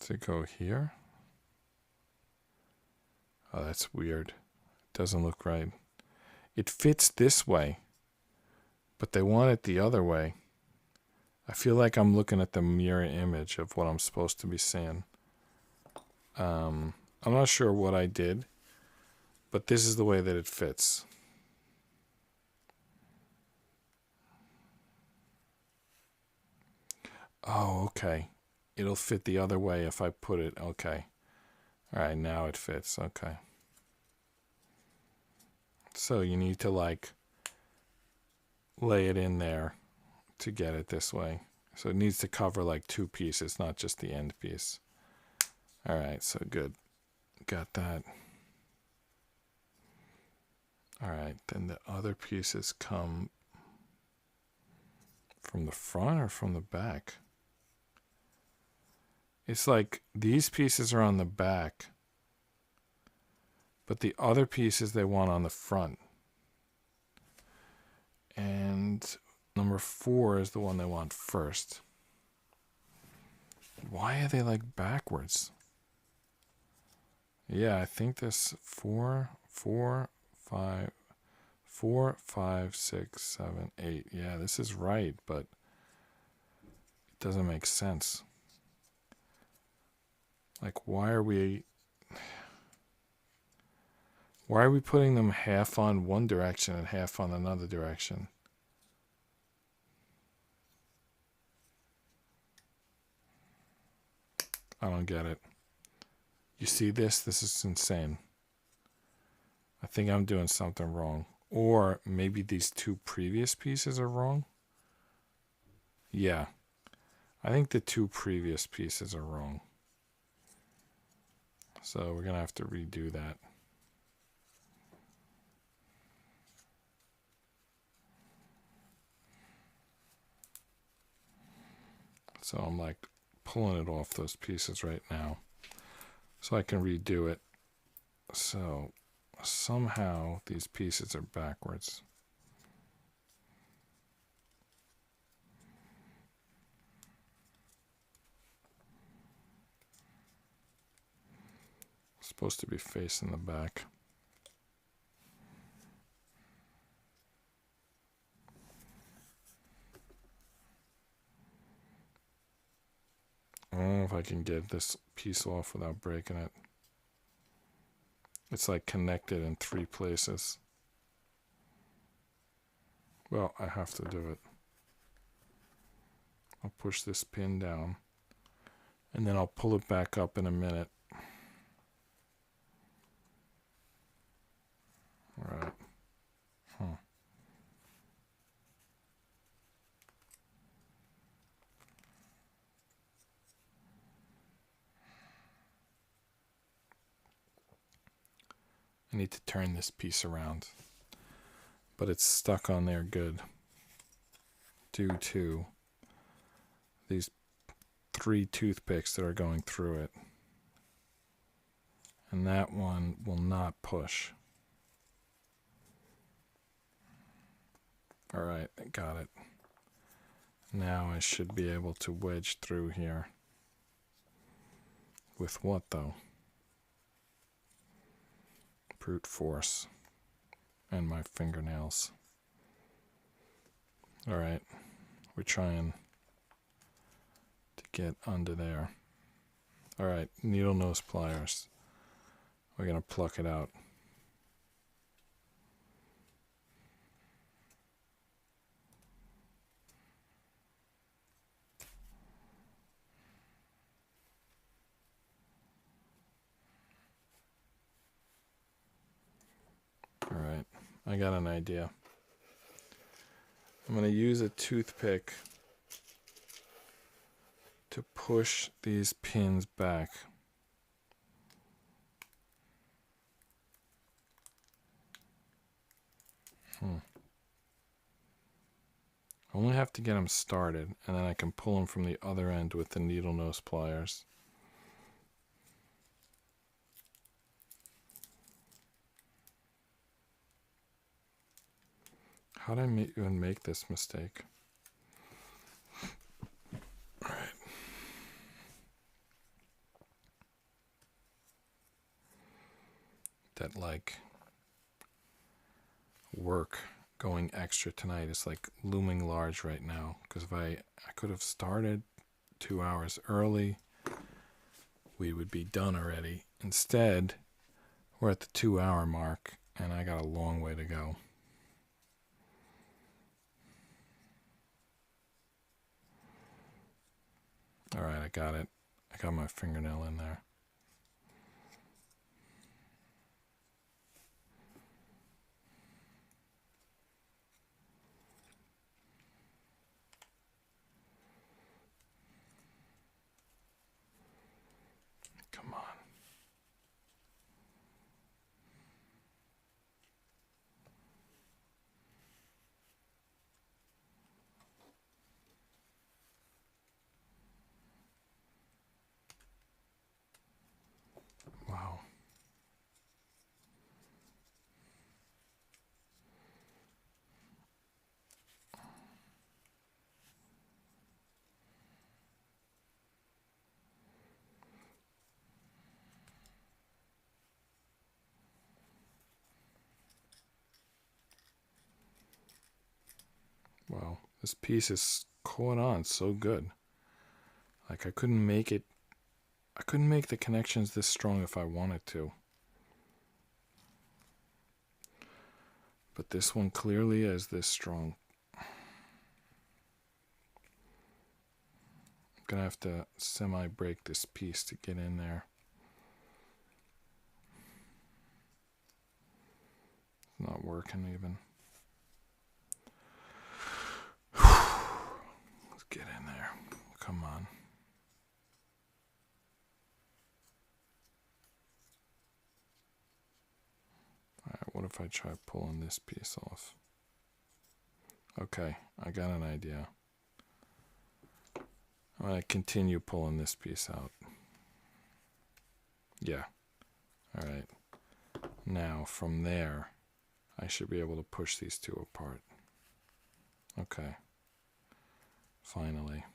to go here. Oh, that's weird. Doesn't look right. It fits this way, but they want it the other way. I feel like I'm looking at the mirror image of what I'm supposed to be seeing. I'm not sure what I did, but this is the way that it fits. Oh, okay. It'll fit the other way if I put it. Okay. All right, now it fits. Okay. So you need to like lay it in there to get it this way. So it needs to cover like 2 pieces, not just the end piece. All right, so good. Got that. All right, then the other pieces come from the front or from the back? It's like these pieces are on the back, but the other pieces they want on the front. And number 4 is the one they want first. Why are they like backwards? Yeah, I think this 4, 5, 6, 7, 8. Yeah, this is right, but it doesn't make sense. Like, why are we putting them half on one direction and half on another direction? I don't get it. You see this? This is insane. I think I'm doing something wrong. Or maybe these 2 previous pieces are wrong. Yeah. I think the 2 previous pieces are wrong. So we're going to have to redo that. So I'm like pulling it off those pieces right now so I can redo it. So somehow these pieces are backwards. It's supposed to be facing the back. I don't know if I can get this piece off without breaking it. It's like connected in 3 places. Well, I have to do it. I'll push this pin down, and then I'll pull it back up in a minute. All right. I need to turn this piece around, but it's stuck on there good due to these 3 toothpicks that are going through it. And that one will not push. All right, I got it. Now I should be able to wedge through here. With what though? Brute force and my fingernails. All right, we're trying to get under there. All right, needle nose pliers. We're gonna pluck it out. All right, I got an idea. I'm going to use a toothpick to push these pins back. I only have to get them started, and then I can pull them from the other end with the needle nose pliers. How did I even make this mistake? All right. That like work going extra tonight is like looming large right now, because if I could have started 2 hours early, we would be done already. Instead, we're at the 2-hour mark and I got a long way to go. All right, I got it. I got my fingernail in there. Come on. Wow. Wow, this piece is going on so good. Like I couldn't make the connections this strong if I wanted to. But this one clearly is this strong. I'm gonna have to semi-break this piece to get in there. It's not working even. Let's get in there. Come on. Alright, what if I try pulling this piece off? Okay, I got an idea. I'm going to continue pulling this piece out. Yeah. Alright. Now, from there, I should be able to push these two apart. Okay. Finally.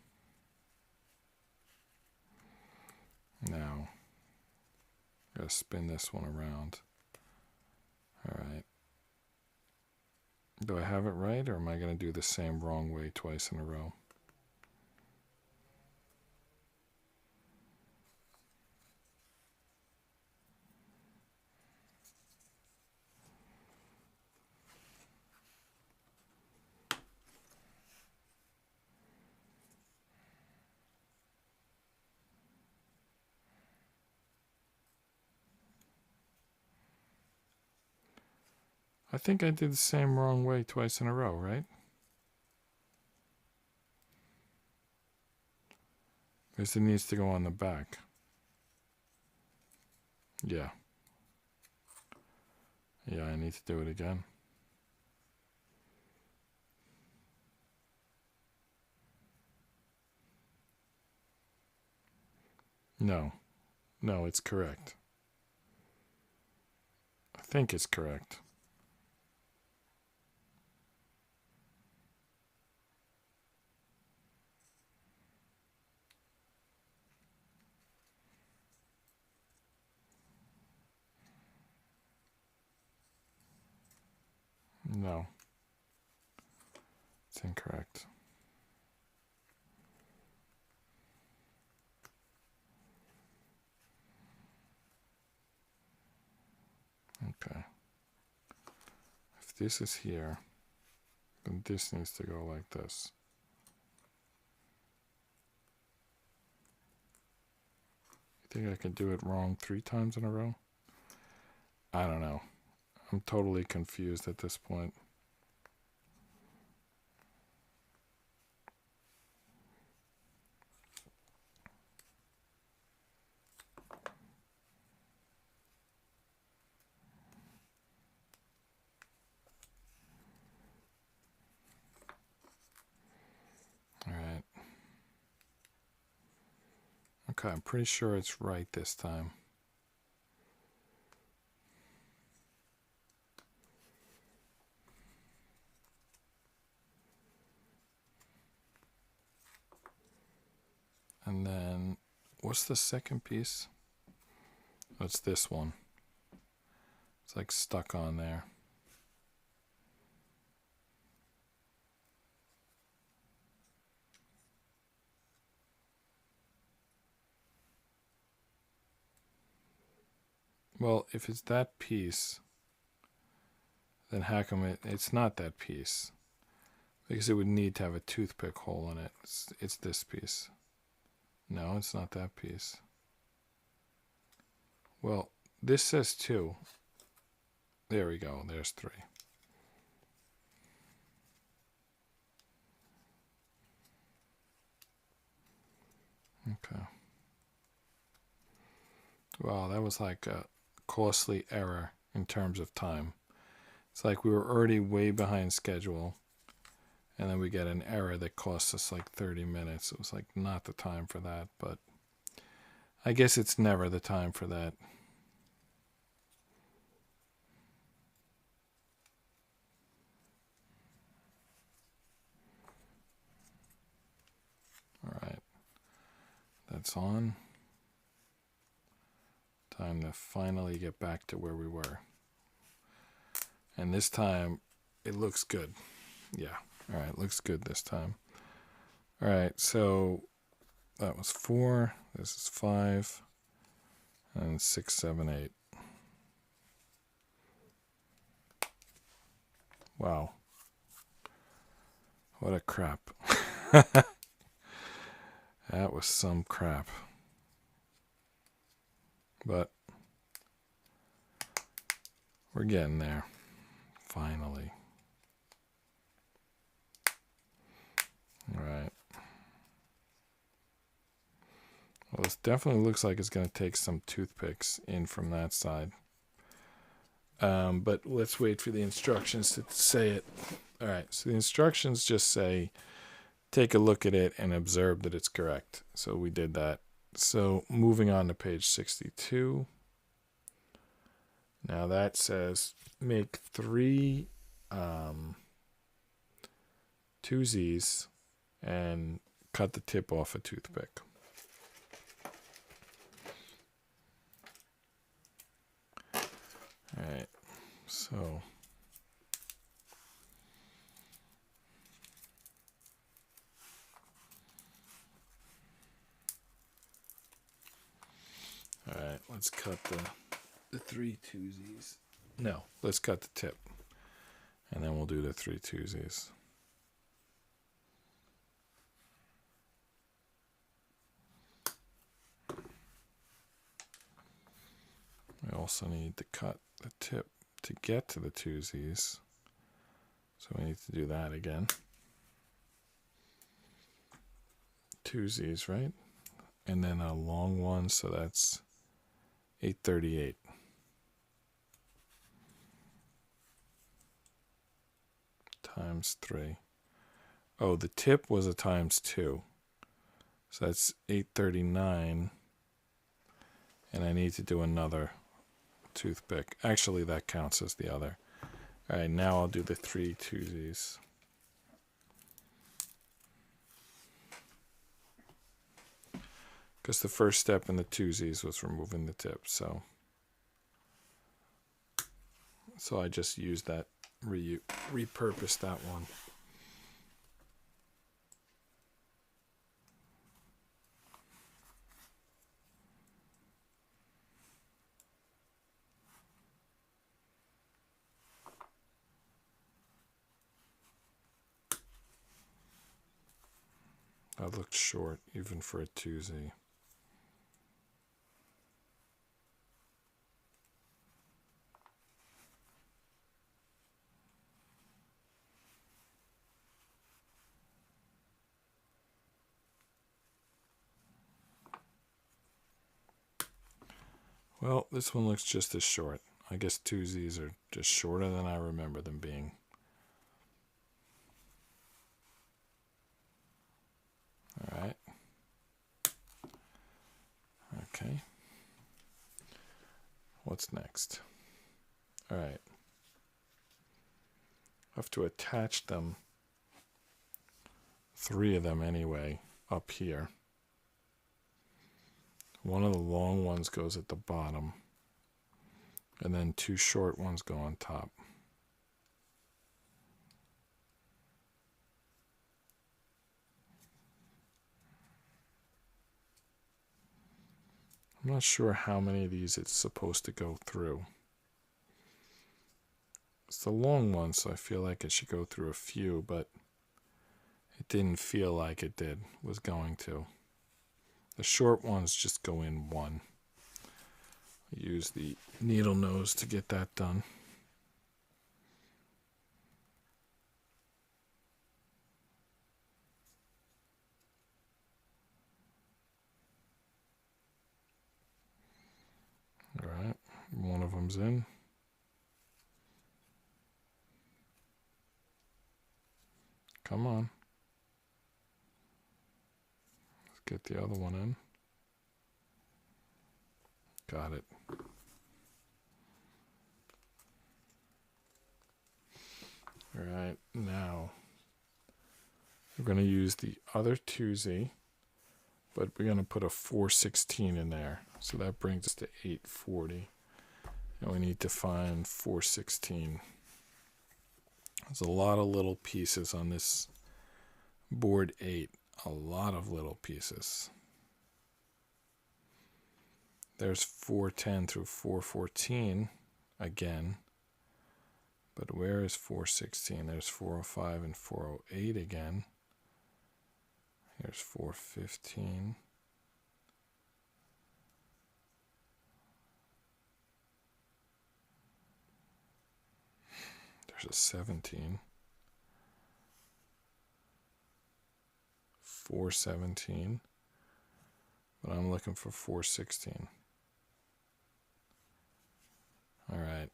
Now, I gotta spin this one around. Alright. Do I have it right, or am I going to do the same wrong way twice in a row? I think I did the same wrong way twice in a row, right? Because it needs to go on the back. Yeah. Yeah, I need to do it again. No. No, it's correct. I think it's correct. No. It's incorrect. Okay. If this is here, then this needs to go like this. You think I can do it wrong 3 times in a row? I don't know. I'm totally confused at this point. All right. Okay, I'm pretty sure it's right this time. And then, what's the second piece? Oh, it's this one. It's like stuck on there. Well, if it's that piece, then how come it's not that piece? Because it would need to have a toothpick hole in it. It's this piece. No, it's not that piece. Well, this says 2. There we go. There's 3. Okay. Wow, that was like a costly error in terms of time. It's like we were already way behind schedule, and then we get an error that costs us like 30 minutes. It was like not the time for that, but I guess it's never the time for that. All right, that's on. Time to finally get back to where we were. And this time, it looks good. Yeah, all right, looks good this time. All right, so that was 4. This is 5. And 6, 7, 8. Wow. What a crap. That was some crap. But we're getting there. Finally. All right. Well, this definitely looks like it's going to take some toothpicks in from that side. But let's wait for the instructions to say it. All right. So the instructions just say, take a look at it and observe that it's correct. So we did that. So moving on to page 62. Now that says make 3 2Zs and cut the tip off a toothpick. All right, so all right, let's cut the 3 2Zs. No, let's cut the tip, and then we'll do the 3 2Zs. We also need to cut the tip to get to the 2Zs, so we need to do that again. 2Zs, right? And then a long one, so that's 838. Times 3. Oh, the tip was a times 2. So that's 839. And I need to do another toothpick. Actually, that counts as the other. All right, now I'll do the 3 2Zs. Because the first step in the 2Zs was removing the tip, so I just used that, repurposed that one. That looked short, even for a 2Z. Well, this one looks just as short. I guess 2Zs are just shorter than I remember them being. All right. Okay. What's next? All right. I have to attach them, 3 of them anyway, up here. One of the long ones goes at the bottom, and then 2 short ones go on top. I'm not sure how many of these it's supposed to go through. It's the long one, so I feel like it should go through a few, but it didn't feel like it was going to. The short ones just go in one. I use the needle nose to get that done. All right, one of them's in. Come on. Let's get the other one in. Got it. All right, now we're going to use the other 2Z, but we're going to put a 416 in there. So that brings us to 840. And we need to find 416. There's a lot of little pieces on this board 8. A lot of little pieces. There's 410 through 414 again. But where is 416? There's 405 and 408 again. Here's 415. There's a 17. 417. But I'm looking for 416. All right.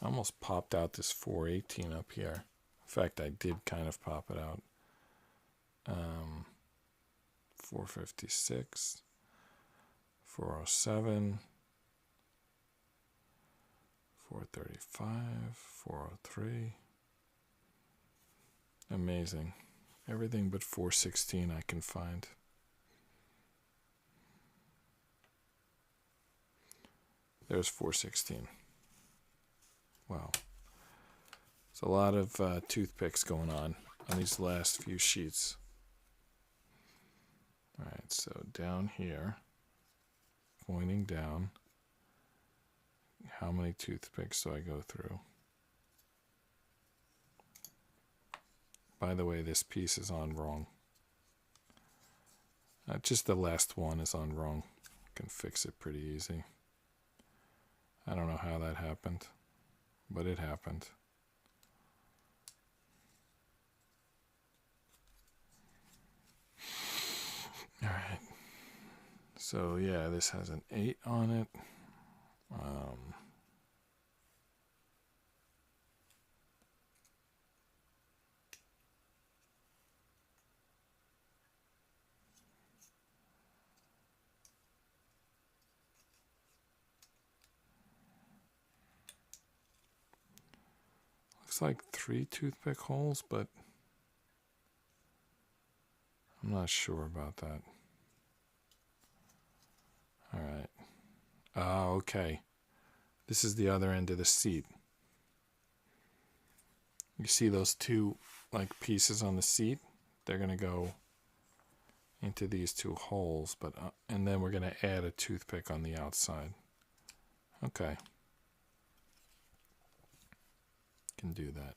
I almost popped out this 418 up here. In fact, I did kind of pop it out. 456, 407, 435, 403. Amazing. Everything but 416 I can find. There's 416. Wow. There's a lot of toothpicks going on these last few sheets. All right, so down here, pointing down, how many toothpicks do I go through? By the way, this piece is on wrong. Just the last one is on wrong. I can fix it pretty easy. I don't know how that happened, but it happened. All right. So yeah, this has an 8 on it. Looks like 3 toothpick holes, but I'm not sure about that. All right. Okay. This is the other end of the seat. You see those 2 like pieces on the seat? They're going to go into these 2 holes, but and then we're going to add a toothpick on the outside. Okay. Can do that.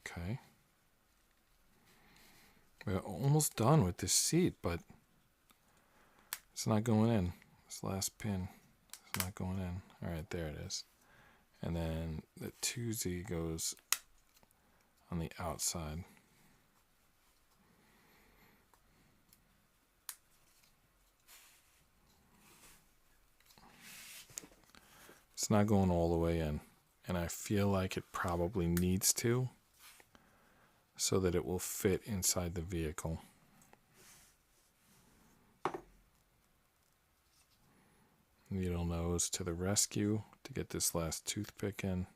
Okay. We're almost done with this seat, but it's not going in. This last pin is not going in. All right, there it is. And then the 2Z goes on the outside. It's not going all the way in, and I feel like it probably needs to, so that it will fit inside the vehicle. Needle nose to the rescue to get this last toothpick in.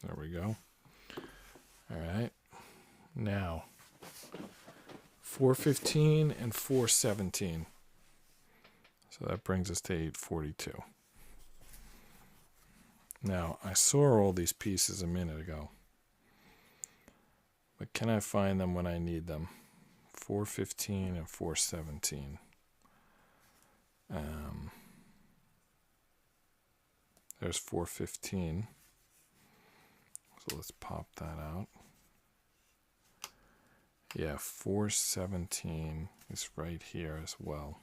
There we go. All right. Now, 415 and 417. So that brings us to 842. Now, I saw all these pieces a minute ago. But can I find them when I need them? 415 and 417. There's 415. So let's pop that out. Yeah, 417 is right here as well.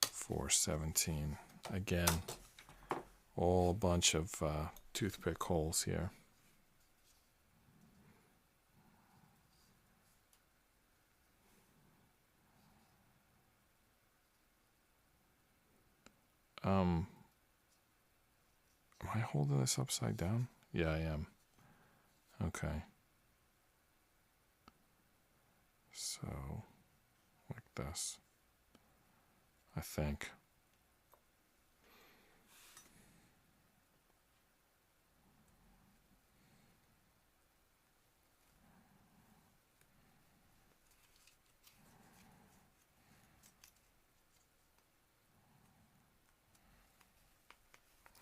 417. Again, all a bunch of toothpick holes here. Am I holding this upside down? Yeah, I am. Okay. So, like this, I think.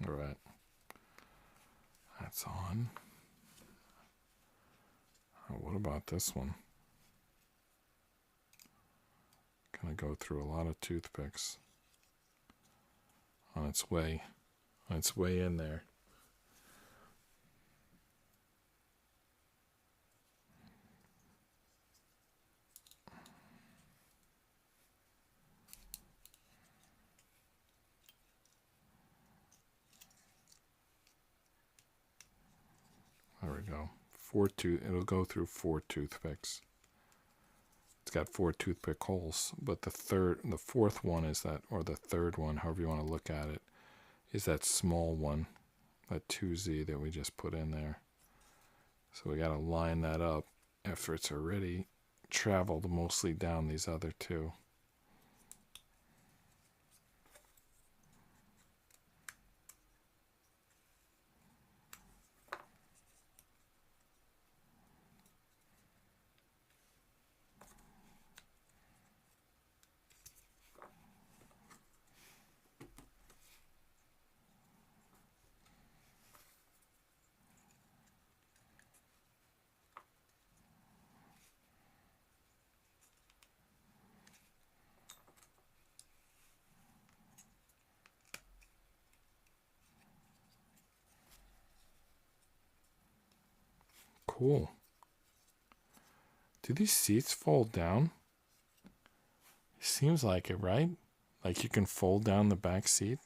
All right. That's on. What about this one? Gonna go through a lot of toothpicks on its way in there. There we go. It'll go through 4 toothpicks. It's got 4 toothpick holes, but the fourth one is that, or the third one, however you want to look at it, is that small one, that 2Z that we just put in there. So we got to line that up after it's already traveled mostly down these other 2. Cool. Do these seats fold down? Seems like it, right? Like you can fold down the back seat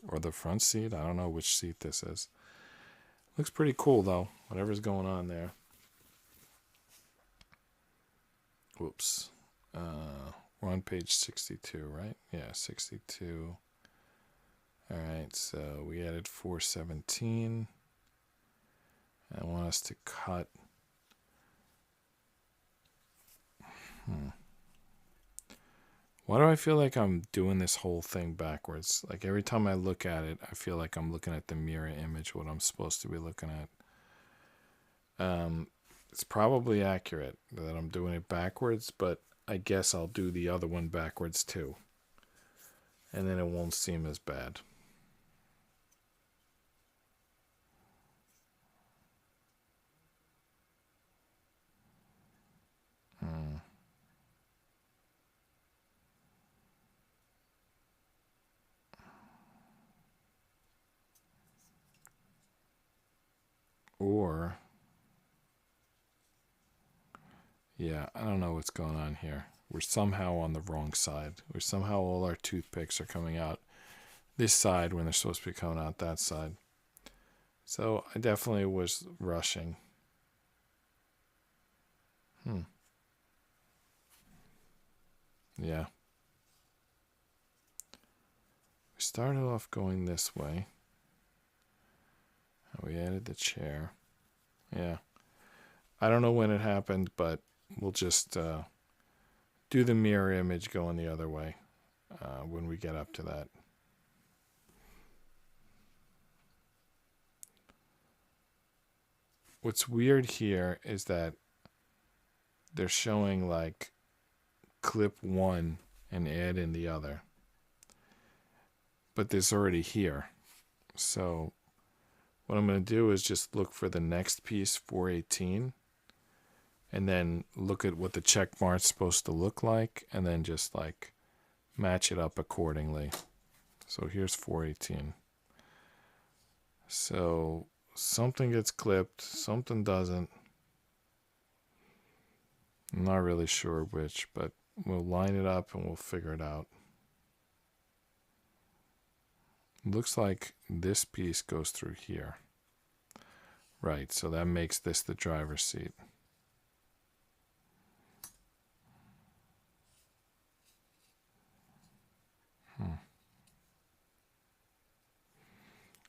or the front seat. I don't know which seat this is. Looks pretty cool though, whatever's going on there. Whoops. We're on page 62, right? Yeah, 62. All right, so we added 417. I want us to cut. Why do I feel like I'm doing this whole thing backwards? Like every time I look at it, I feel like I'm looking at the mirror image, what I'm supposed to be looking at. It's probably accurate that I'm doing it backwards, but I guess I'll do the other one backwards too. And then it won't seem as bad. Or, yeah, I don't know what's going on here. We're somehow on the wrong side. We're somehow all our toothpicks are coming out this side when they're supposed to be coming out that side. So I definitely was rushing. Yeah. We started off going this way. We added the chair. Yeah. I don't know when it happened, but we'll just do the mirror image going the other way when we get up to that. What's weird here is that they're showing like clip one and add in the other. But this already here. So what I'm going to do is just look for the next piece, 418, and then look at what the check mark's supposed to look like, and then just like match it up accordingly. So here's 418. So something gets clipped, something doesn't. I'm not really sure which, but we'll line it up and we'll figure it out. Looks like this piece goes through here. Right, so that makes this the driver's seat.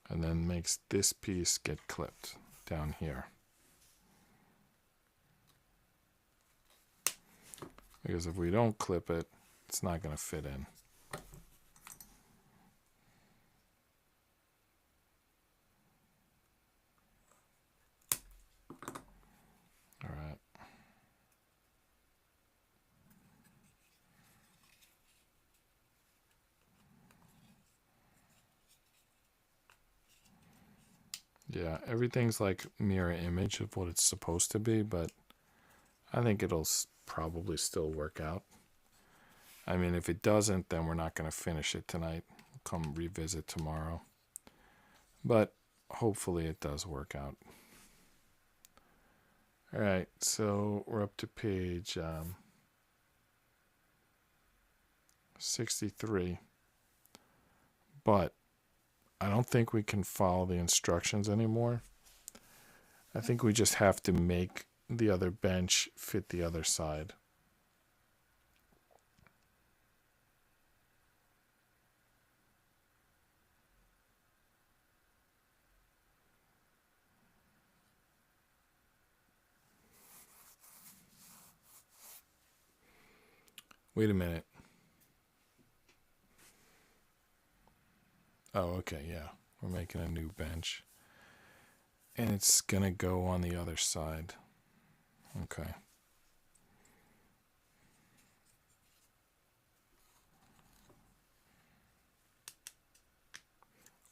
And then makes this piece get clipped down here. Because if we don't clip it, it's not going to fit in. All right. Yeah, everything's like mirror image of what it's supposed to be, but I think it'll probably still work out. I mean, if it doesn't, then we're not going to finish it tonight. We'll come revisit tomorrow. But hopefully it does work out. All right, so we're up to page 63. But I don't think we can follow the instructions anymore. I think we just have to make the other bench fit the other side. Wait a minute. Oh, okay, yeah. We're making a new bench. And it's going to go on the other side. Okay.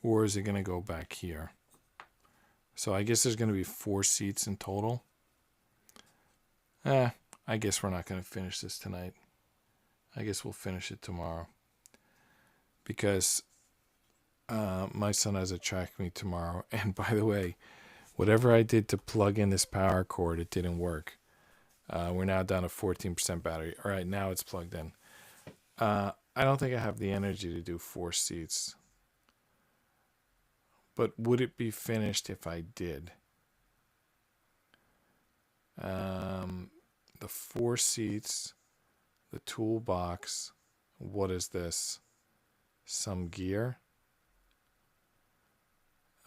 Or is it going to go back here? So I guess there's going to be 4 seats in total. I guess we're not going to finish this tonight. I guess we'll finish it tomorrow. Because my son has a track meet tomorrow. And by the way, whatever I did to plug in this power cord, it didn't work. We're now down to 14% battery. All right, now it's plugged in. I don't think I have the energy to do 4 seats. But would it be finished if I did? The 4 seats, the toolbox. What is this? Some gear.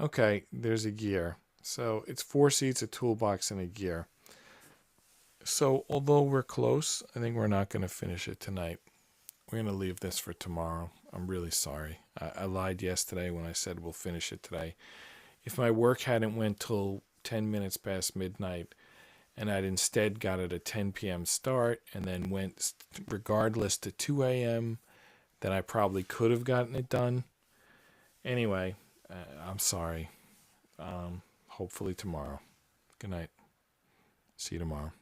Okay, there's a gear. So it's 4 seats, a toolbox, and a gear. So although we're close, I think we're not going to finish it tonight. We're going to leave this for tomorrow. I'm really sorry. I lied yesterday when I said we'll finish it today. If my work hadn't went till 10 minutes past midnight, and I'd instead got it at 10 p.m. start and then went regardless to 2 a.m., then I probably could have gotten it done. Anyway, I'm sorry. Hopefully tomorrow. Good night. See you tomorrow.